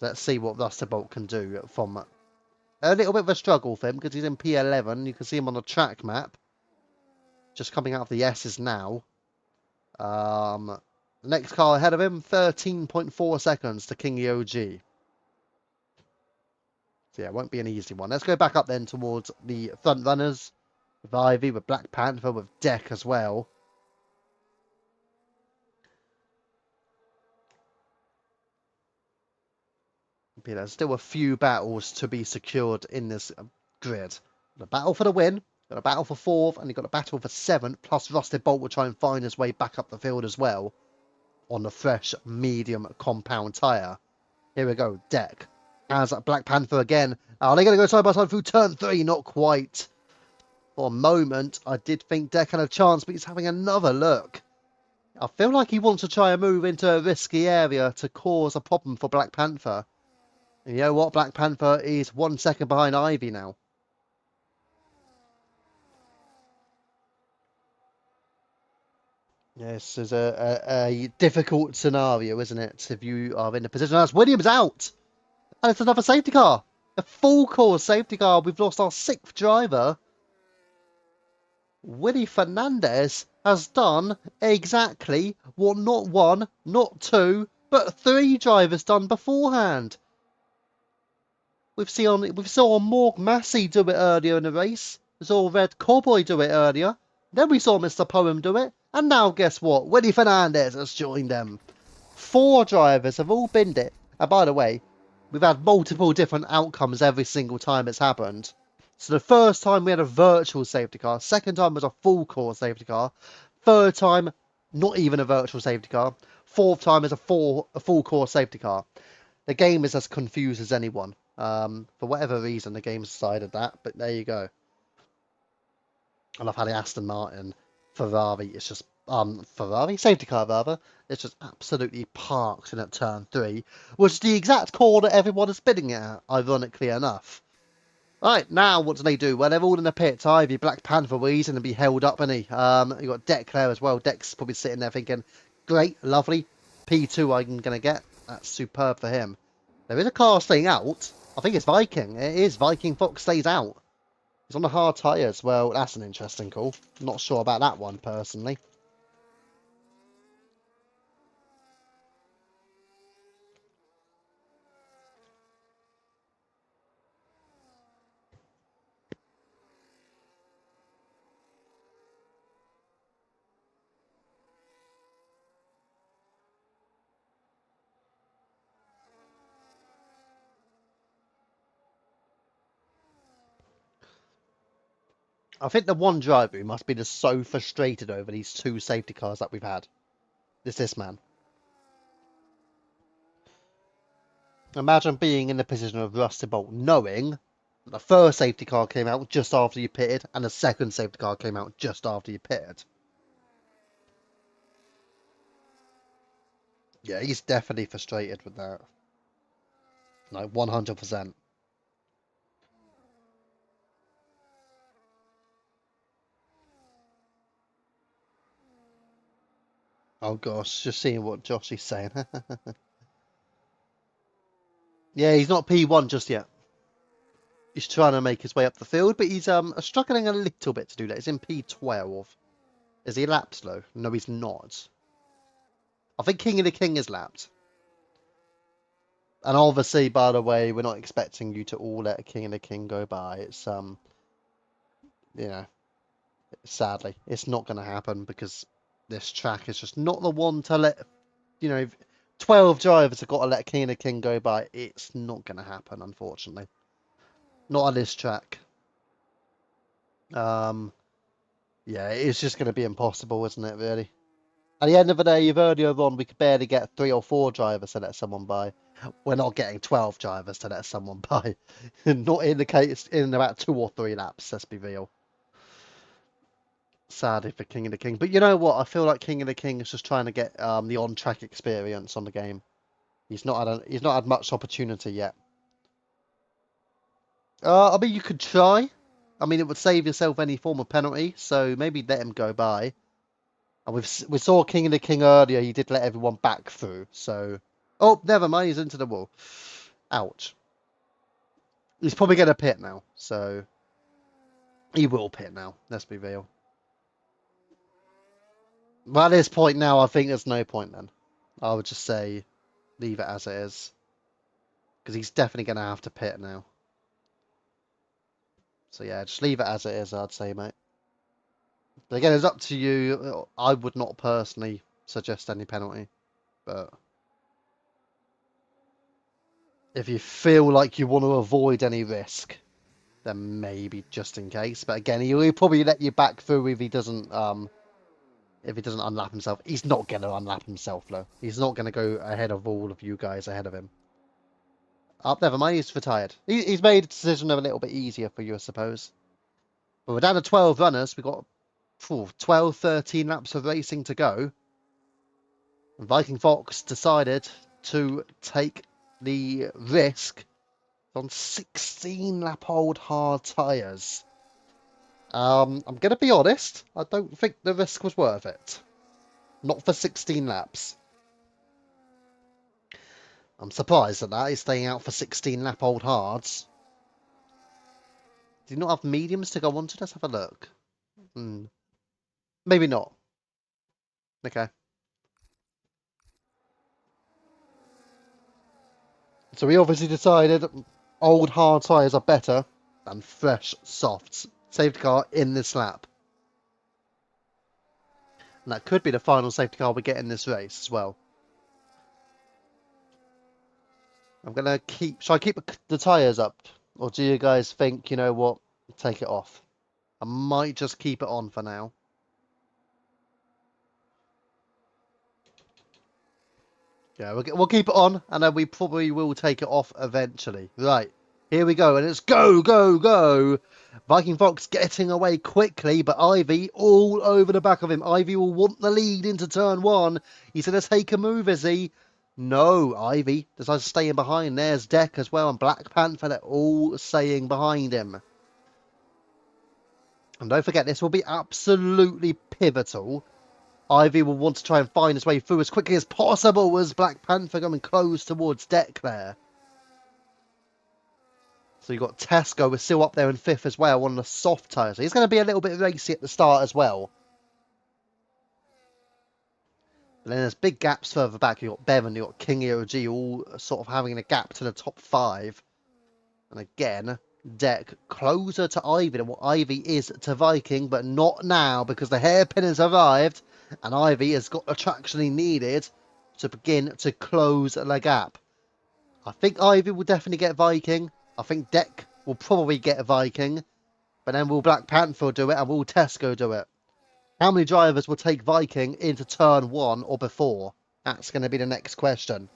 So let's see what Rusty Bolt can do from a little bit of a struggle for him because he's in P11. You can see him on the track map. Just coming out of the S's now. The next car ahead of him, 13.4 seconds to King EOG. So yeah, it won't be an easy one. Let's go back up then towards the front runners. With Ivy, with Black Panther, with Deck as well. But there's still a few battles to be secured in this grid. The battle for the win, got a battle for 4th, and you've got a battle for 7th, plus Rusted Bolt will try and find his way back up the field as well on the fresh medium compound tyre. Here we go, Deck. As Black Panther again. Are they going to go side by side through turn 3? Not quite. For a moment, I did think Deck had a chance, but he's having another look. I feel like he wants to try and move into a risky area to cause a problem for Black Panther. And you know what? Black Panther is 1 second behind Ivy now. Yes, is a difficult scenario, isn't it? If you are in a position as Williams out. And it's another safety car. A full course safety car. We've lost our 6th driver. Willie Fernandez has done exactly what not 1, not 2, but 3 drivers done beforehand. We've saw Morg Massey do it earlier in the race. We saw Red Cowboy do it earlier. Then we saw Mr. Poem do it. And now guess what? Willie Fernandez has joined them. 4 drivers have all binned it. And by the way, we've had multiple different outcomes every single time it's happened. So the first time we had a virtual safety car. Second time was a full course safety car. Third time, not even a virtual safety car. Fourth time is a full course safety car. The game is as confused as anyone. For whatever reason, the game's decided that. But there you go. And I've had the Aston Martin Ferrari. It's just Ferrari safety car rather. It's just absolutely parked in at turn 3, which is the exact call that everyone is bidding it at. Ironically enough. Right, now what do they do? Well, they're all in the pits. Ivy, Black Panther, well, he's going to be held up, isn't he? You got Deck there as well. Deck's probably sitting there thinking, great, lovely. P2 I'm going to get. That's superb for him. There is a car staying out. I think it's Viking. It is. Viking Fox stays out. He's on the hard tyres. Well, that's an interesting call. Not sure about that one, personally. I think the one driver who must be just so frustrated over these 2 safety cars that we've had is this man. Imagine being in the position of Rusty Bolt, knowing the first safety car came out just after you pitted, and the second safety car came out just after you pitted. Yeah, he's definitely frustrated with that. No, 100%. Oh gosh, just seeing what Josh is saying. Yeah, he's not P1 just yet. He's trying to make his way up the field, but he's struggling a little bit to do that. He's in P12. Is he lapped though? No, he's not. I think King of the King is lapped. And obviously, by the way, we're not expecting you to all let King of the King go by. It's you know, sadly, it's not going to happen because this track is just not the one to let, 12 drivers have got to let King of the King go by. It's not going to happen, unfortunately. Not on this track. Yeah, it's just going to be impossible, isn't it, really? At the end of the day, earlier on, we could barely get 3 or 4 drivers to let someone by. We're not getting 12 drivers to let someone by. Not in the case in about 2 or 3 laps, let's be real. Sadly for King of the King. But you know what? I feel like King of the King is just trying to get the on-track experience on the game. He's not had much opportunity yet. I mean, you could try. I mean, it would save yourself any form of penalty, so maybe let him go by. And we saw King of the King earlier. He did let everyone back through. So, oh, never mind. He's into the wall. Ouch. He's probably going to pit now. So he will pit now. Let's be real. Well, at this point now, I think there's no point then. I would just say leave it as it is. Because he's definitely going to have to pit now. So yeah, just leave it as it is, I'd say, mate. But again, it's up to you. I would not personally suggest any penalty. But if you feel like you want to avoid any risk, then maybe just in case. But again, he'll probably let you back through if he doesn't unlap himself. He's not going to unlap himself, though. He's not going to go ahead of all of you guys ahead of him. Never mind, he's retired. He's made the decision a little bit easier for you, I suppose. But we're down to 12 runners. We've got 12, 13 laps of racing to go. And Viking Fox decided to take the risk on 16 lap old hard tyres. I'm going to be honest, I don't think the risk was worth it. Not for 16 laps. I'm surprised at that. He's staying out for 16 lap old hards. Do you not have mediums to go on to? Let's have a look. Maybe not. Okay. So we obviously decided old hard tyres are better than fresh softs. Safety car in this lap. And that could be the final safety car we get in this race as well. I'm going to keep... Shall I keep the tyres up? Or do you guys think, you know what, take it off? I might just keep it on for now. Yeah, we'll keep it on, and then we probably will take it off eventually. Right, here we go, and it's go, go, go! Viking Fox getting away quickly, but Ivy all over the back of him. Ivy will want the lead into turn one. He's going to take a move, is he? No, Ivy decides to stay in behind. There's Deck as well, and Black Panther, they're all staying behind him. And don't forget, this will be absolutely pivotal. Ivy will want to try and find his way through as quickly as possible as Black Panther coming close towards Deck there. So you've got Tesco is still up there in fifth as well on the soft tyres. So he's going to be a little bit racy at the start as well. But then there's big gaps further back. You've got Bevan, you've got King EOG all sort of having a gap to the top five. And again, Deck closer to Ivy than what Ivy is to Viking, but not now because the hairpin has arrived. And Ivy has got the traction he needed to begin to close the gap. I think Ivy will definitely get Viking. I think Deck will probably get Viking. But then will Black Panther do it and will Tesco do it? How many drivers will take Viking into turn one or before? That's going to be the next question.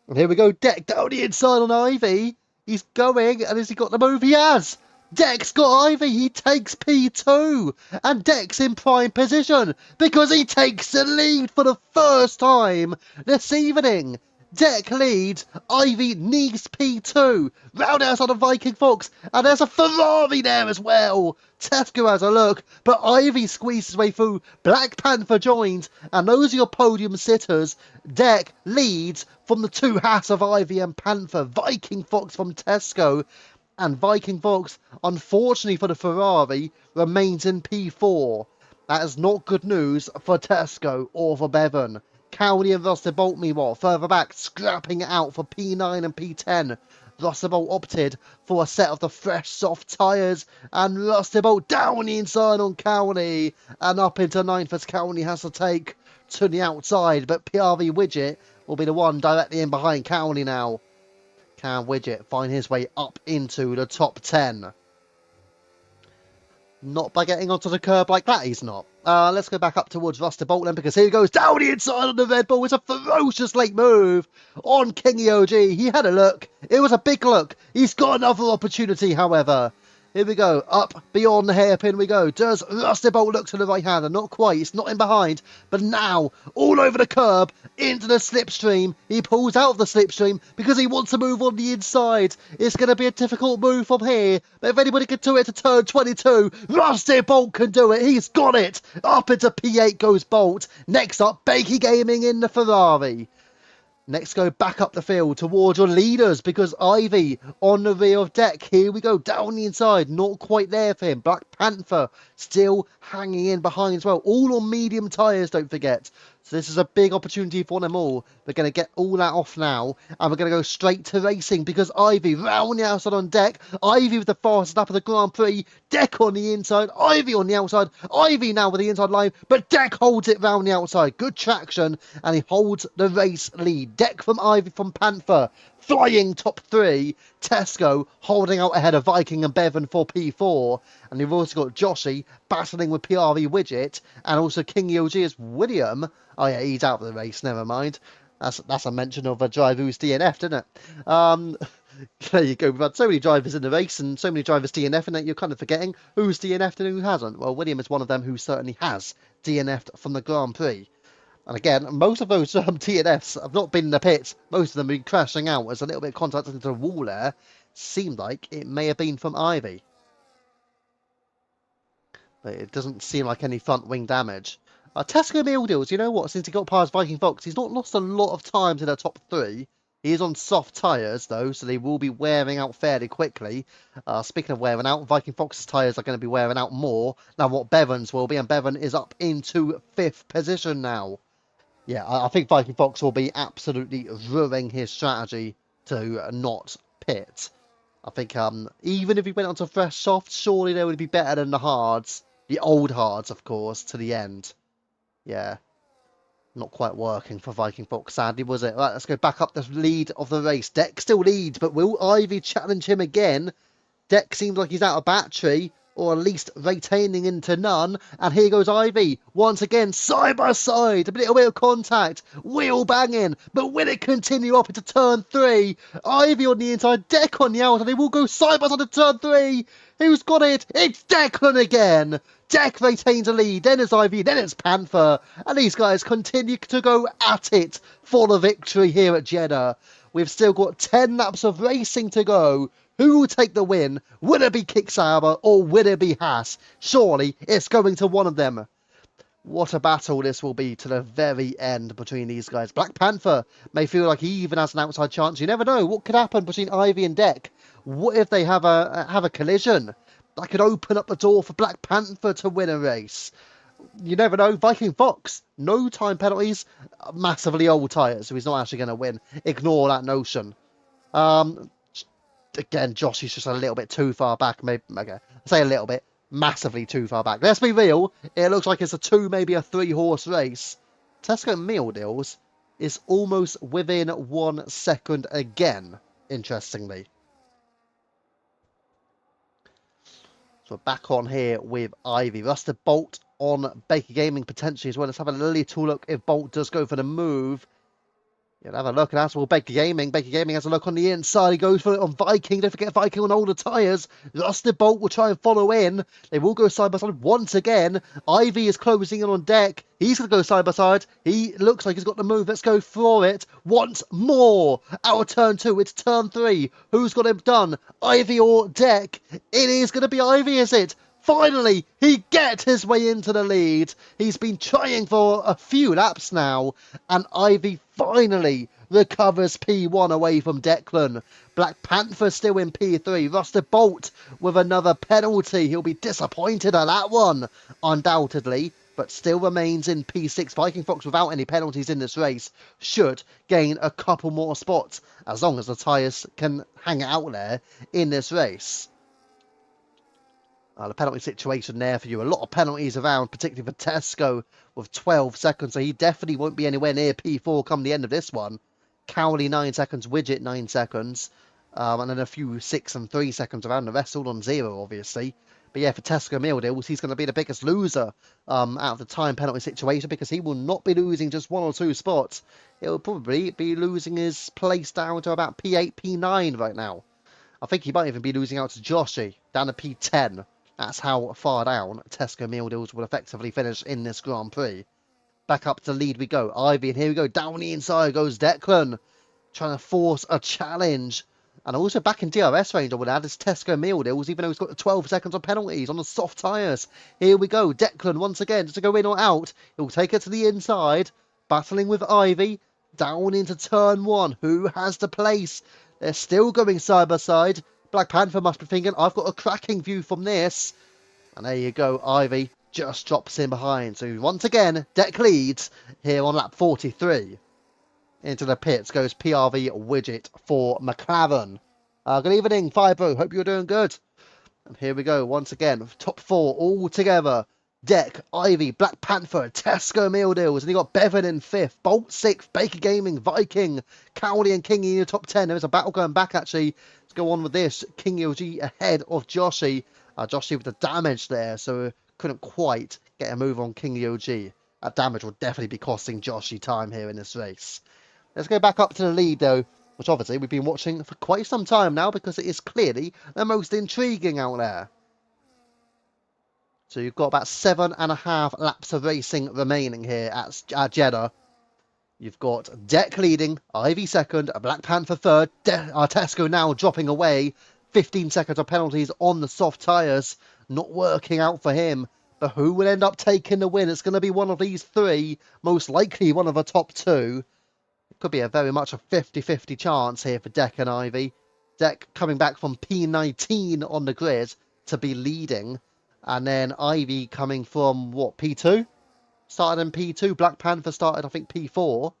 And here we go. Deck down the inside on Ivy. He's going, and has he got the move? He has! Deck's got Ivy, he takes P2, and Deck's in prime position, because he takes the lead for the first time this evening. Deck leads, Ivy needs P2, round outside of Viking Fox, and there's a Ferrari there as well. Tesco has a look, but Ivy squeezes his way through, Black Panther joins, and those are your podium sitters. Deck leads from the two hats of Ivy and Panther, Viking Fox from Tesco, and Viking Fox, unfortunately for the Ferrari, remains in P4. That is not good news for Tesco or for Bevan. Cowley and Rusterbolt, meanwhile, further back, scrapping it out for P9 and P10. Rusterbolt opted for a set of the fresh soft tyres, and Rusterbolt down the inside on Cowley, and up into ninth as Cowley has to take to the outside, but PRV Widget will be the one directly in behind Cowley now. Can Widget find his way up into the top 10? Not by getting onto the curb like that, he's not. Let's go back up towards Rusterbolt then, because here he goes down the inside on the Red Bull. It's a ferocious late move on King EOG. He had a look. It was a big look. He's got another opportunity, however. Here we go. Up beyond the hairpin we go. Does Rusterbolt look to the right hander? Not quite. It's not in behind. But now, all over the curb, into the slipstream. He pulls out of the slipstream because he wants to move on the inside. It's going to be a difficult move from here. But if anybody can do it to turn 22, Rusterbolt can do it. He's got it. Up into P8 goes Bolt. Next up, Bakey Gaming in the Ferrari. Next, go back up the field towards your leaders because Ivy on the rear of Deck. Here we go, down the inside. Not quite there for him. Black Panther still hanging in behind as well. All on medium tyres, don't forget. So this is a big opportunity for them all. They're going to get all that off now. And we're going to go straight to racing because Ivy round the outside on Deck. Ivy with the fastest lap of the Grand Prix. Deck on the inside. Ivy on the outside. Ivy now with the inside line. But Deck holds it round the outside. Good traction. And he holds the race lead. Deck from Ivy from Panther. Flying top three. Tesco holding out ahead of Viking and Bevan for P4. And you've also got Joshy battling with PRE Widget. And also King EOG as William. Oh yeah, he's out of the race, never mind. That's a mention of a driver who's DNF'd, isn't it? There you go. We've had so many drivers in the race and so many drivers DNF'ing that you're kind of forgetting who's DNF'd and who hasn't. Well, William is one of them who certainly has DNF'd from the Grand Prix. And again, most of those DNFs have not been in the pits. Most of them have been crashing out as a little bit of contact into the wall there. Seemed like it may have been from Ivy. But it doesn't seem like any front wing damage. Tesco Meal Deals, you know what? Since he got past Viking Fox, he's not lost a lot of times in the top three. He is on soft tyres, though, so they will be wearing out fairly quickly. Speaking of wearing out, Viking Fox's tyres are going to be wearing out more than what Bevan's will be, and Bevan is up into 5th position now. Yeah, I think Viking Fox will be absolutely ruining his strategy to not pit. I think even if he went onto fresh soft, surely they would be better than the hards. The old hards, of course, to the end. Yeah, not quite working for Viking Fox, sadly, was it? Right, let's go back up the lead of the race. Deck still leads, but will Ivy challenge him again? Deck seems like he's out of battery, or at least retaining into none. And here goes Ivy, once again, side by side, a little bit of contact, wheel banging, but will it continue up into turn 3? Ivy on the inside, Deck on the outside, they will go side by side to turn 3. Who's got it? It's Declan again. Deck retains a lead, then it's Ivy, then it's Panther. And these guys continue to go at it for the victory here at Jeddah. We've still got 10 laps of racing to go. Who will take the win? Will it be Kicksauber or will it be Haas? Surely it's going to one of them. What a battle this will be to the very end between these guys. Black Panther may feel like he even has an outside chance. You never know what could happen between Ivy and Deck. What if they have a collision? That could open up the door for Black Panther to win a race. You never know. Viking Fox, no time penalties, massively old tyres, so he's not actually going to win. Ignore that notion. Again, Josh is just a little bit too far back. Maybe, okay, I'll say a little bit. Massively too far back. Let's be real. It looks like it's a 2, maybe a 3-horse race. Tesco Meal Deals is almost within 1 second again, interestingly. So we're back on here with Ivy. Rusted Bolt on Baker Gaming potentially as well. Let's have a little look if Bolt does go for the move. Yeah, have a look at that. Well, Baker Gaming. Baker Gaming has a look on the inside. He goes for it on Viking. Don't forget Viking on older tyres. Rusted Bolt will try and follow in. They will go side by side once again. Ivy is closing in on Deck. He's going to go side by side. He looks like he's got the move. Let's go for it once more. Out of turn 2. It's turn 3. Who's got him done? Ivy or Deck? It is going to be Ivy, is it? Finally, he gets his way into the lead. He's been trying for a few laps now. And Ivy finally recovers P1 away from Declan. Black Panther still in P3. Rusted Bolt with another penalty. He'll be disappointed at that one, undoubtedly. But still remains in P6. Viking Fox, without any penalties in this race, should gain a couple more spots. As long as the tyres can hang out there in this race. The penalty situation there for you. A lot of penalties around, particularly for Tesco with 12 seconds. So he definitely won't be anywhere near P4 come the end of this one. Cowley 9 seconds, Widget 9 seconds. And then a few 6 and 3 seconds around. The rest all on 0, obviously. But yeah, for Tesco Meal Deals, he's going to be the biggest loser out of the time penalty situation because he will not be losing just 1 or 2 spots. He'll probably be losing his place down to about P8, P9 right now. I think he might even be losing out to Joshy down to P10. That's how far down Tesco Meal Deals will effectively finish in this Grand Prix. Back up to lead we go. Ivy, and here we go. Down the inside goes Declan. Trying to force a challenge. And also back in DRS range, I would add, is Tesco Meal Deals, even though he's got 12 seconds on penalties on the soft tyres. Here we go. Declan once again, just to go in or out. He'll take it to the inside. Battling with Ivy. down into turn 1. Who has the place? They're still going side by side. Black Panther must be thinking, I've got a cracking view from this. And there you go, Ivy just drops in behind. So once again, Deck leads here on lap 43. Into the pits goes PRV Widget for McLaren. Good evening, Fibro. Hope you're doing good. And here we go once again. Top 4 all together. Deck, Ivy, Black Panther, Tesco Meal Deals. And you got Bevan in 5th. Bolt 6th. Baker Gaming, Viking, Cowley and Kingy in the top 10. There's a battle going back actually. Let's go on with this. Kingy OG ahead of Joshy. Joshy with the damage there. So couldn't quite get a move on Kingy OG. That damage will definitely be costing Joshy time here in this race. Let's go back up to the lead though, which obviously we've been watching for quite some time now because it is clearly the most intriguing out there. So you've got about 7.5 laps of racing remaining here at Jeddah. You've got Deck leading, Ivy second, Black Panther third, Tesco now dropping away. 15 seconds of penalties on the soft tyres, not working out for him. But who will end up taking the win? It's going to be one of these three, most likely one of the top two. It could be a very much a 50-50 chance here for Deck and Ivy. Deck coming back from P19 on the grid to be leading. And then Ivy coming from, what, P2? Started in P2. Black Panther started, I think, P4.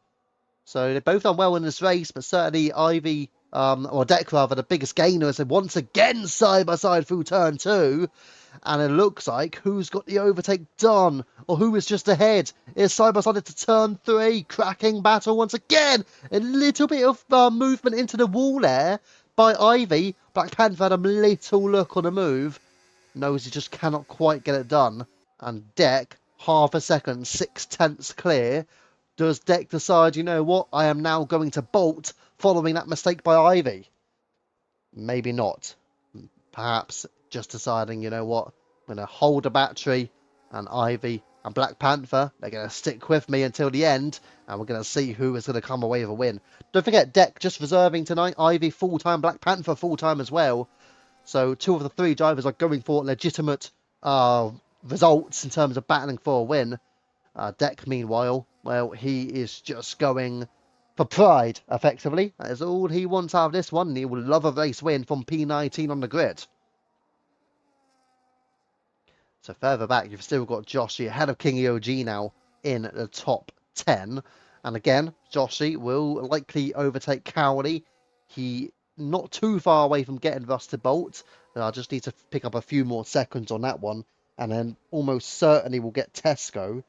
So they've both done well in this race, but certainly Ivy, or Deck rather, the biggest gainers. And once again, side by side through turn 2. And it looks like who's got the overtake done, or who is just ahead. Is side by side into turn 3. Cracking battle once again. A little bit of movement into the wall there by Ivy. Black Panther had a little look on the move. Knows he just cannot quite get it done. And Deck, half a second, 6/10 clear. Does Deck decide, you know what, I am now going to bolt following that mistake by Ivy? Maybe not. Perhaps just deciding, you know what, I'm going to hold a battery, and Ivy and Black Panther, they're going to stick with me until the end, and we're going to see who is going to come away with a win. Don't forget, Deck just reserving tonight, Ivy full-time, Black Panther full-time as well. So 2 of the 3 drivers are going for legitimate results in terms of battling for a win. Deck, meanwhile, well, he is just going for pride, effectively. That is all he wants out of this one. He will love a race win from P19 on the grid. So further back, you've still got Joshy ahead of Kingy OG now in the top 10. And again, Joshy will likely overtake Cowley. He not too far away from getting Rusted Bolt. I just need to pick up a few more seconds on that one. And then almost certainly will get Tesco.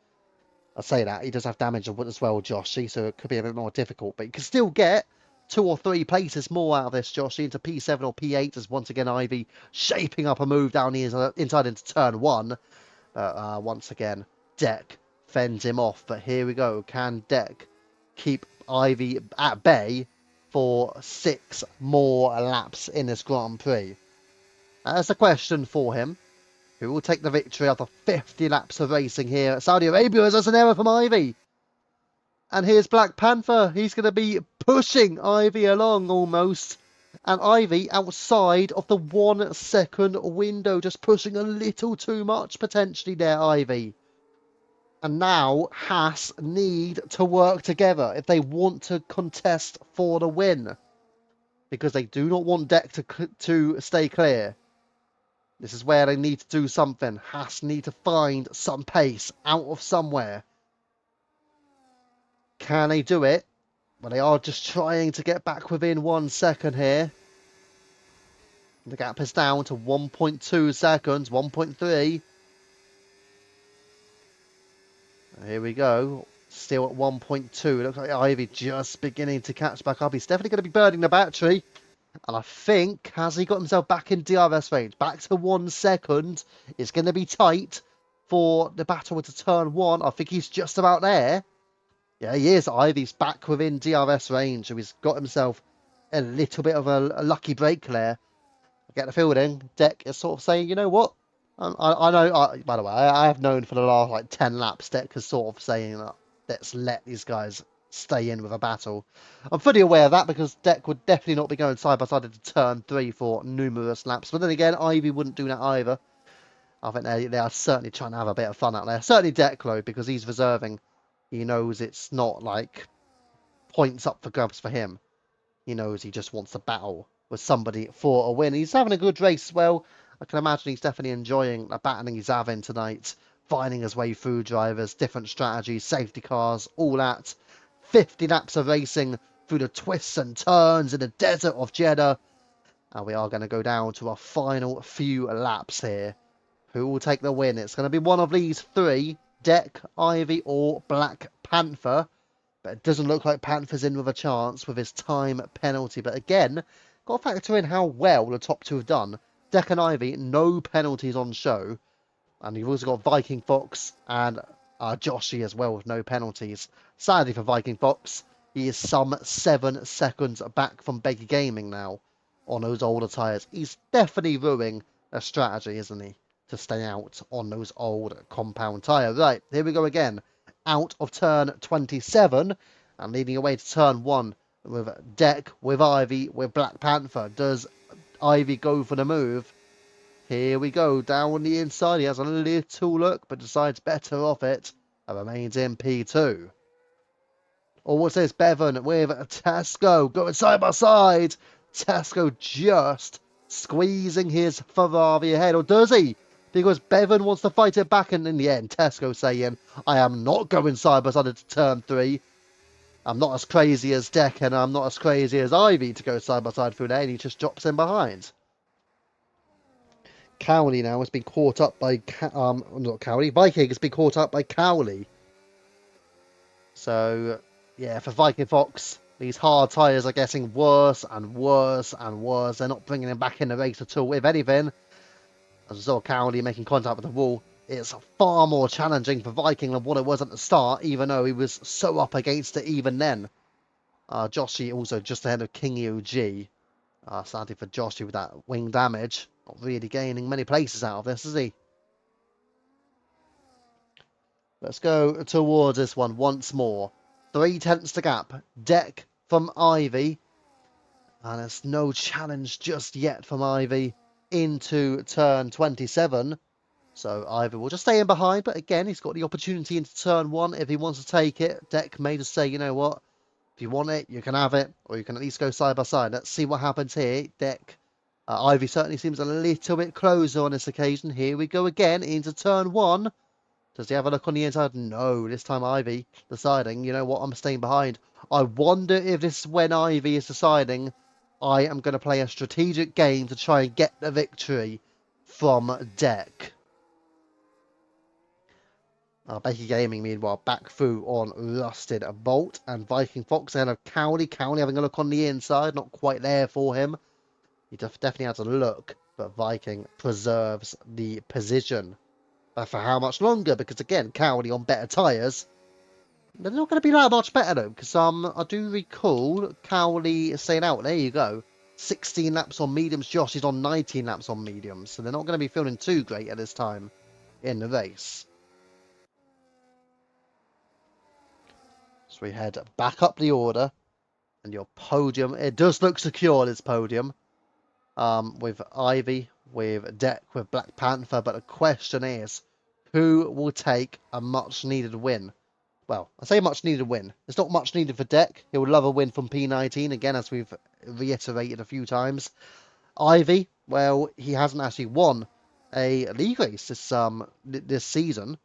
I say that, he does have damage as well, Joshy, so it could be a bit more difficult. But you can still get 2 or 3 places more out of this, Joshy, into P7 or P8, as once again Ivy shaping up a move down the inside into turn 1. Once again, Deck fends him off. But here we go. Can Deck keep Ivy at bay for 6 more laps in this Grand Prix? That's the question for him. Who will take the victory after 50 laps of racing here at Saudi Arabia? As that's an error from Ivy. And here's Black Panther. He's going to be pushing Ivy along almost. And Ivy outside of the 1 second window. Just pushing a little too much potentially there, Ivy. And now Haas need to work together if they want to contest for the win. Because they do not want Deck to stay clear. This is where they need to do something. Haas need to find some pace out of somewhere. Can they do it? Well, they are just trying to get back within 1 second here. The gap is down to 1.2 seconds, 1.3. Here we go. Still at 1.2. It looks like Ivy just beginning to catch back up. He's definitely going to be burning the battery. And I think, has he got himself back in DRS range? Back to 1 second. It's going to be tight for the battle to turn 1. I think he's just about there. Yeah, he is. Ivy's back within DRS range. So he's got himself a little bit of a lucky break there. I get the feeling. Deck is sort of saying, you know what? I know, by the way, I have known for the last like 10 laps, Deck is sort of saying, let's let these guys stay in with a battle. I'm fully aware of that because Deck would definitely not be going side by side into turn 3 for numerous laps. But then again, Ivy wouldn't do that either. I think they are certainly trying to have a bit of fun out there. Certainly Deck, though, because he's reserving. He knows it's not like points up for grabs for him. He knows he just wants to battle with somebody for a win. He's having a good race as well. I can imagine he's definitely enjoying the battling he's having tonight, finding his way through drivers, different strategies, safety cars, all that. 50 laps of racing through the twists and turns in the desert of Jeddah. And we are going to go down to our final few laps here. Who will take the win? It's going to be one of these three, Deck, Ivy or Black Panther. But it doesn't look like Panther's in with a chance with his time penalty. But again, got to factor in how well the top two have done. Deck and Ivy, no penalties on show. And you've also got Viking Fox and Joshy as well with no penalties. Sadly for Viking Fox, he is some 7 seconds back from Beggy Gaming now on those older tyres. He's definitely ruining a strategy, isn't he? To stay out on those old compound tyres. Right, here we go again. Out of turn 27 and leading away to turn 1 with Deck, with Ivy, with Black Panther. Does Ivy go for the move? Here we go, down the inside. He has a little look, but decides better off it and remains in P2. Or what's this? Bevan with Tesco going side by side. Tesco just squeezing his Ferrari ahead, or does he? Because Bevan wants to fight it back, and in the end, Tesco saying, I am not going side by side into turn 3. I'm not as crazy as Deck, and I'm not as crazy as Ivy to go side by side through there, and he just drops in behind. Cowley now has been caught up by, not Cowley, Viking has been caught up by Cowley. So, yeah, for Viking Fox, these hard tyres are getting worse and worse and worse. They're not bringing him back in the race at all. If anything, as I saw Cowley making contact with the wall, it's far more challenging for Viking than what it was at the start, even though he was so up against it even then. Joshy also just ahead of King UG. Sadly for Joshy with that wing damage. Not really gaining many places out of this, is he? Let's go towards this one once more. 3/10 to gap. Deck from Ivy. And it's no challenge just yet from Ivy into turn 27. So Ivy will just stay in behind. But again, he's got the opportunity into turn 1 if he wants to take it. Deck may just say, you know what? If you want it, you can have it. Or you can at least go side by side. Let's see what happens here. Deck. Ivy certainly seems a little bit closer on this occasion. Here we go again into turn 1. Does he have a look on the inside? No. This time Ivy deciding, you know what, I'm staying behind. I wonder if this is when Ivy is deciding I am going to play a strategic game to try and get the victory from Deck. Becky Gaming, meanwhile, back through on Rusted Bolt and Viking Fox ahead of Cowley. Cowley having a look on the inside, not quite there for him. He definitely has a look, but Viking preserves the position. For how much longer? Because again, Cowley on better tyres. They're not going to be that much better though, because I do recall Cowley staying out. There you go. 16 laps on mediums. Josh is on 19 laps on mediums, so they're not going to be feeling too great at this time in the race. So we head back up the order, and your podium, it does look secure, this podium, with Ivy, with Deck, with Black Panther, but the question is, who will take a much needed win? Well, I say much needed win. It's not much needed for Deck. He would love a win from P19, again, as we've reiterated a few times. Ivy, well, he hasn't actually won a league race this season,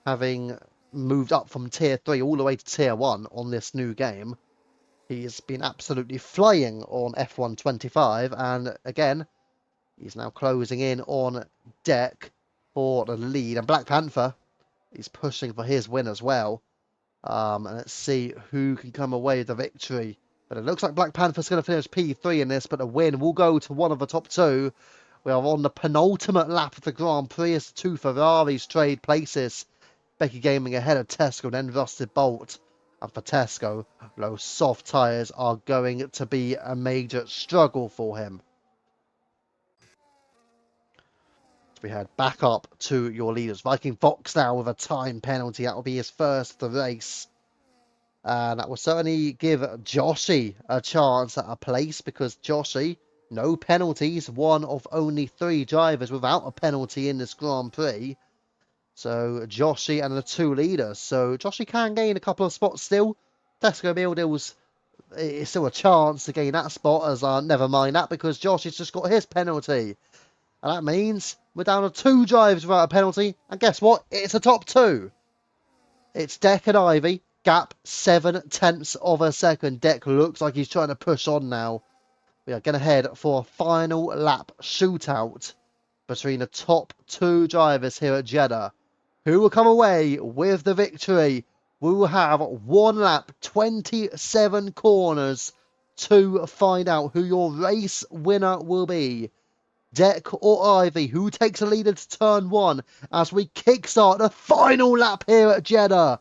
having moved up from Tier 3 all the way to Tier 1 on this new game. He's been absolutely flying on F1 25, and again, he's now closing in on Deck for the lead. And Black Panther, he's pushing for his win as well. And let's see who can come away with the victory. But it looks like Black Panther's going to finish P3 in this, but the win will go to one of the top two. We are on the penultimate lap of the Grand Prix as the two Ferraris trade places. Becky Gaming ahead of Tesco, then Rusted Bolt. And for Tesco, those soft tyres are going to be a major struggle for him. We head back up to your leaders. Viking Fox now with a time penalty. That will be his first of the race. And that will certainly give Joshy a chance at a place, because Joshy, no penalties, one of only 3 drivers without a penalty in this Grand Prix. So Joshy and the 2 leaders. So Joshy can gain a couple of spots still. Tesco Meal Deals, it's still a chance to gain that spot, as never mind that, because Josh has just got his penalty. And that means we're down to 2 drives without a penalty. And guess what? It's a top 2. It's Deck and Ivy. Gap 0.7 of a second. Deck looks like he's trying to push on now. We are going to head for a final lap shootout between the top 2 drivers here at Jeddah. Who will come away with the victory? We will have 1 lap, 27 corners to find out who your race winner will be. Deck or Ivy, who takes the lead into turn 1 as we kickstart the final lap here at Jeddah?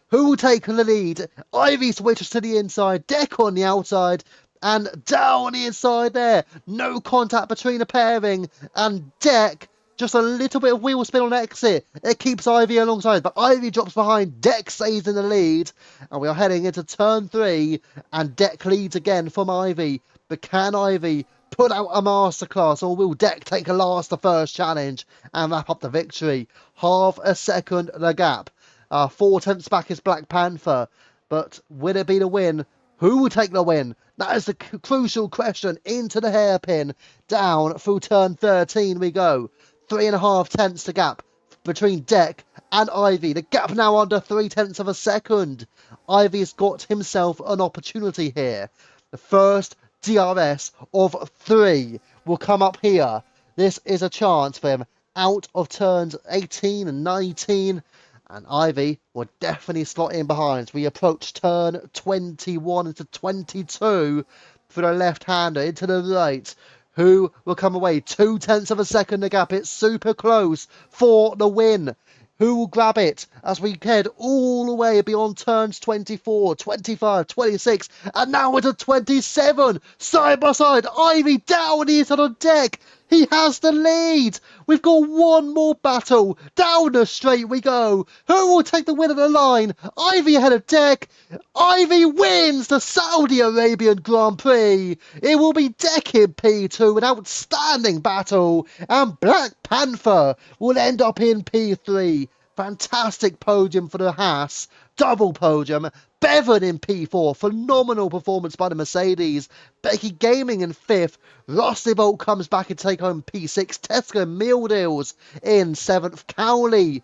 Who will take the lead? Ivy switches to the inside, Deck on the outside, and down the inside there. No contact between the pairing, and Deck, just a little bit of wheel spin on exit. It keeps Ivy alongside, but Ivy drops behind. Deck stays in the lead, and we are heading into turn 3, and Deck leads again from Ivy. But can Ivy put out a masterclass, or will Deck take a the first challenge and wrap up the victory? Half a second the gap. 4/10 back is Black Panther, but will it be the win? Who will take the win? That is the crucial question. Into the hairpin, down through turn 13 we go. 3.5 tenths the gap between Deck and Ivy. The gap now under 3/10 of a second. Ivy's got himself an opportunity here. The first DRS of 3 will come up here. This is a chance for him out of turns 18 and 19. And Ivy will definitely slot in behind as we approach turn 21 into 22 for the left-hander into the right. Who will come away? 2/10 of a second the gap. It's super close for the win. Who will grab it as we head all the way beyond turns 24, 25, 26, and now into 27. Side by side, Ivy down the inside on Deck. He has the lead. We've got one more battle. Down the straight we go. Who will take the win of the line? Ivy ahead of Deck. Ivy wins the Saudi Arabian Grand Prix. It will be Deck in P2, an outstanding battle. And Black Panther will end up in P3. Fantastic podium for the Haas. Double podium. Bevan in P4. Phenomenal performance by the Mercedes. Becky Gaming in 5th. Rusty Bolt comes back and take home P6. Tesco Meal Deals in 7th. Cowley.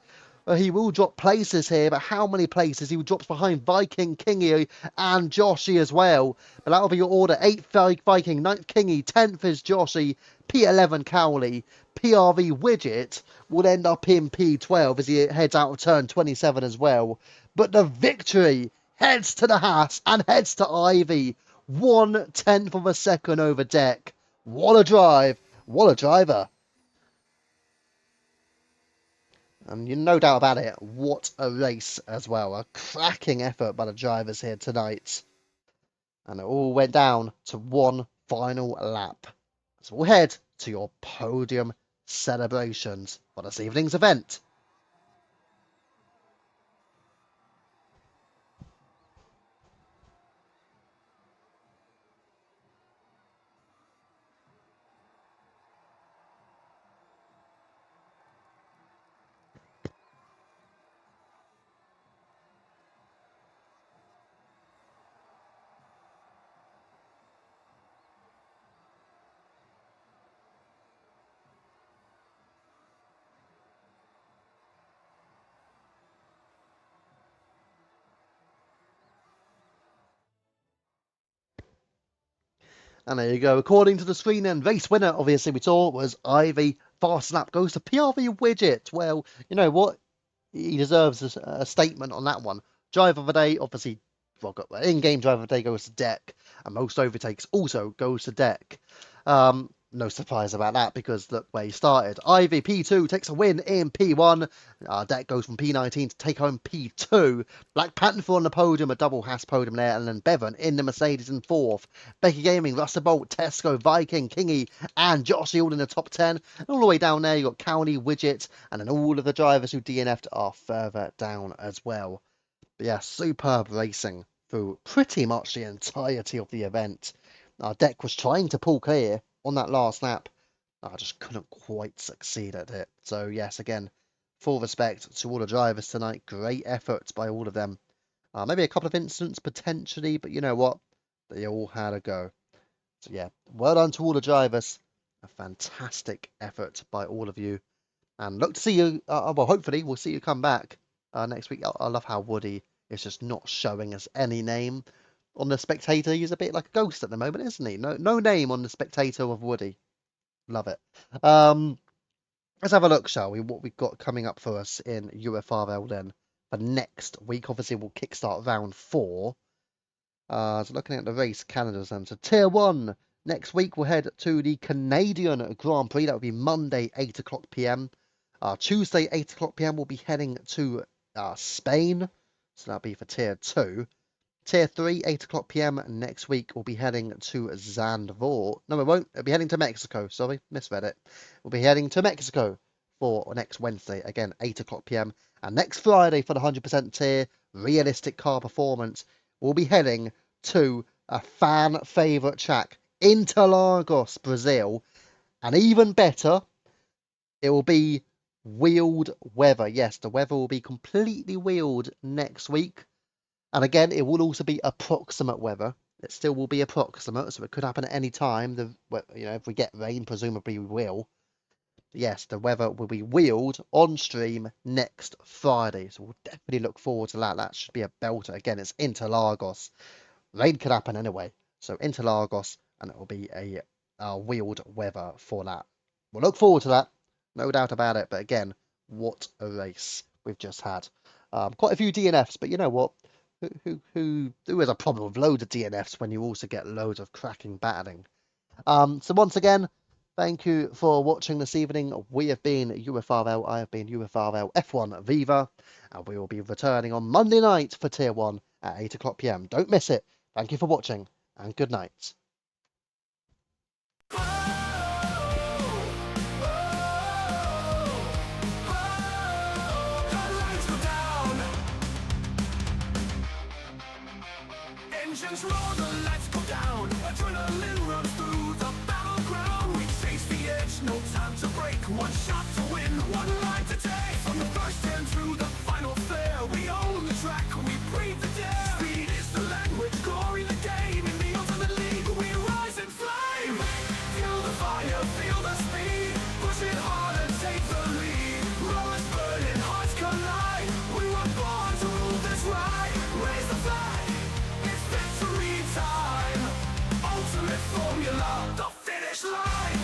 He will drop places here, but how many places? He drops behind Viking, Kingy, and Joshy as well. But that'll be your order. 8th Viking, 9th Kingy, 10th is Joshy, P11 Cowley, PRV Widget will end up in P12 as he heads out of turn 27 as well. But the victory heads to the Haas and heads to Ivy. 1/10 of a second over Deck. What a drive. What a driver. And no doubt about it, what a race as well. A cracking effort by the drivers here tonight. And it all went down to one final lap. So we'll head to your podium celebrations for this evening's event. And there you go. According to the screen then, race winner, obviously we saw, was Ivy. Fast lap goes to PRV Widget. Well, you know what? He deserves a statement on that one. Driver of the day, obviously, well, in-game driver of the day goes to Deck. And most overtakes also goes to Deck. No surprise about that because look where he started. Ivy P2 takes a win in P1. Deck goes from P19 to take home P2. Black Panther on the podium, a double Haas podium there, and then Bevan in the Mercedes in 4th. Becky Gaming, Russell Bolt, Tesco, Viking, Kingy, and Joshy all in the top 10. And all the way down there, you've got County, Widget, and then all of the drivers who DNF'd are further down as well. But yeah, superb racing through pretty much the entirety of the event. Deck was trying to pull clear on that last lap. I just couldn't quite succeed at it. So yes, again, full respect to all the drivers tonight. Great efforts by all of them. Maybe a couple of incidents potentially, but you know what? They all had a go. So yeah, well done to all the drivers. A fantastic effort by all of you. And look to see you. Well, hopefully we'll see you come back next week. I love how Woody is just not showing us any name on the spectator. He's a bit like a ghost at the moment, isn't he? No name on the spectator of Woody. Love it. Let's have a look, shall we? What we've got coming up for us in UFRL then for next week. Obviously, we'll kickstart round 4. So looking at the race calendars then. So Tier 1 next week we'll head to the Canadian Grand Prix. That will be Monday 8 o'clock p.m. Tuesday 8 o'clock p.m. we'll be heading to Spain. So that'll be for Tier 2. Tier 3, 8 o'clock p.m. next week, we'll be heading to Zandvoort. No, we won't. We'll be heading to Mexico. Sorry, misread it. We'll be heading to Mexico for next Wednesday. Again, 8 o'clock p.m. And next Friday for the 100% tier, realistic car performance, we'll be heading to a fan favourite track, Interlagos, Brazil. And even better, it will be wheeled weather. Yes, the weather will be completely wheeled next week. And again, it will also be approximate weather. It still will be approximate, so it could happen at any time. If we get rain, presumably we will. Yes, the weather will be wheeled on stream next Friday, so we'll definitely look forward to that. That should be a belter. Again, it's Interlagos. Rain could happen anyway, so Interlagos, and it will be a wheeled weather for that. We'll look forward to that, no doubt about it. But again, what a race we've just had. Quite a few DNFs, but you know what? Who has a problem with loads of DNFs when you also get loads of cracking battling? So once again, thank you for watching this evening. We have been UFRL. I have been UFRL F1 Viva, and we will be returning on Monday night for Tier 1 at 8 o'clock p.m. Don't miss it. Thank you for watching, and good night. Engines roar, the lights go down. Adrenaline runs through the battleground. We chase the edge, no time to break. One shot to win, one line to take. From the first turn through the final flare, we own the track, we breathe the dare. Speed is the language, glory the game. In the ultimate league, we rise and flame. Feel the fire, feel the speed. Push it harder, take the lead. Rollers burning, hearts collide. We were born to rule this ride. Raise the flag. Victory time, ultimate formula, the finish line.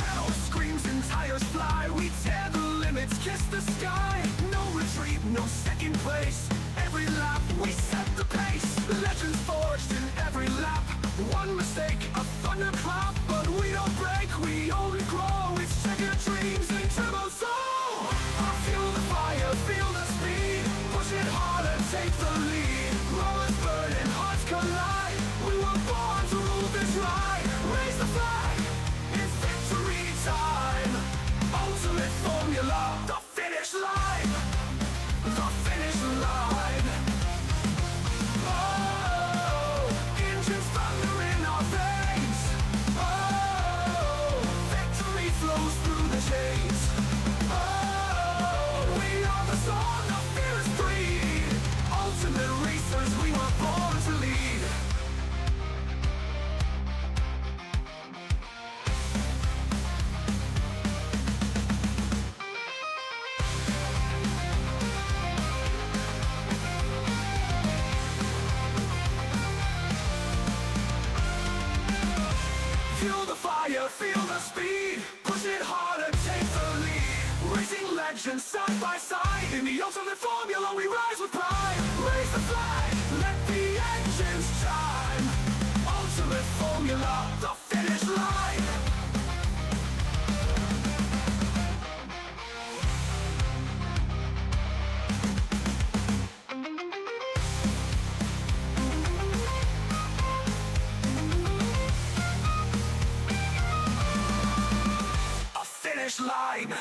Now screams and tires fly, we tear the limits, kiss the sky. No retreat, no second place. Every lap we set the pace. Legends forged in every lap. One mistake, a thunderclap, but we don't break, we only grow. It's check your dreams in turbo soul. Feel the fire, feel the speed. Push it harder, take the lead. Rollers burning, hearts collide. We were born to rule this ride. Raise the flag, it's victory time. Ultimate formula, the finish line. The finish line. Oh, engines thunder in our veins. Oh, victory flows through the chains. Oh, we are the song of fierce breed. Ultimate racers, we were born to lead. Feel the fire, feel the speed. Push it harder, take the lead. Racing legends side by side. In the ultimate formula, we rise with pride. Raise the flag, let the engines chime. Ultimate formula, the finish line. A finish line.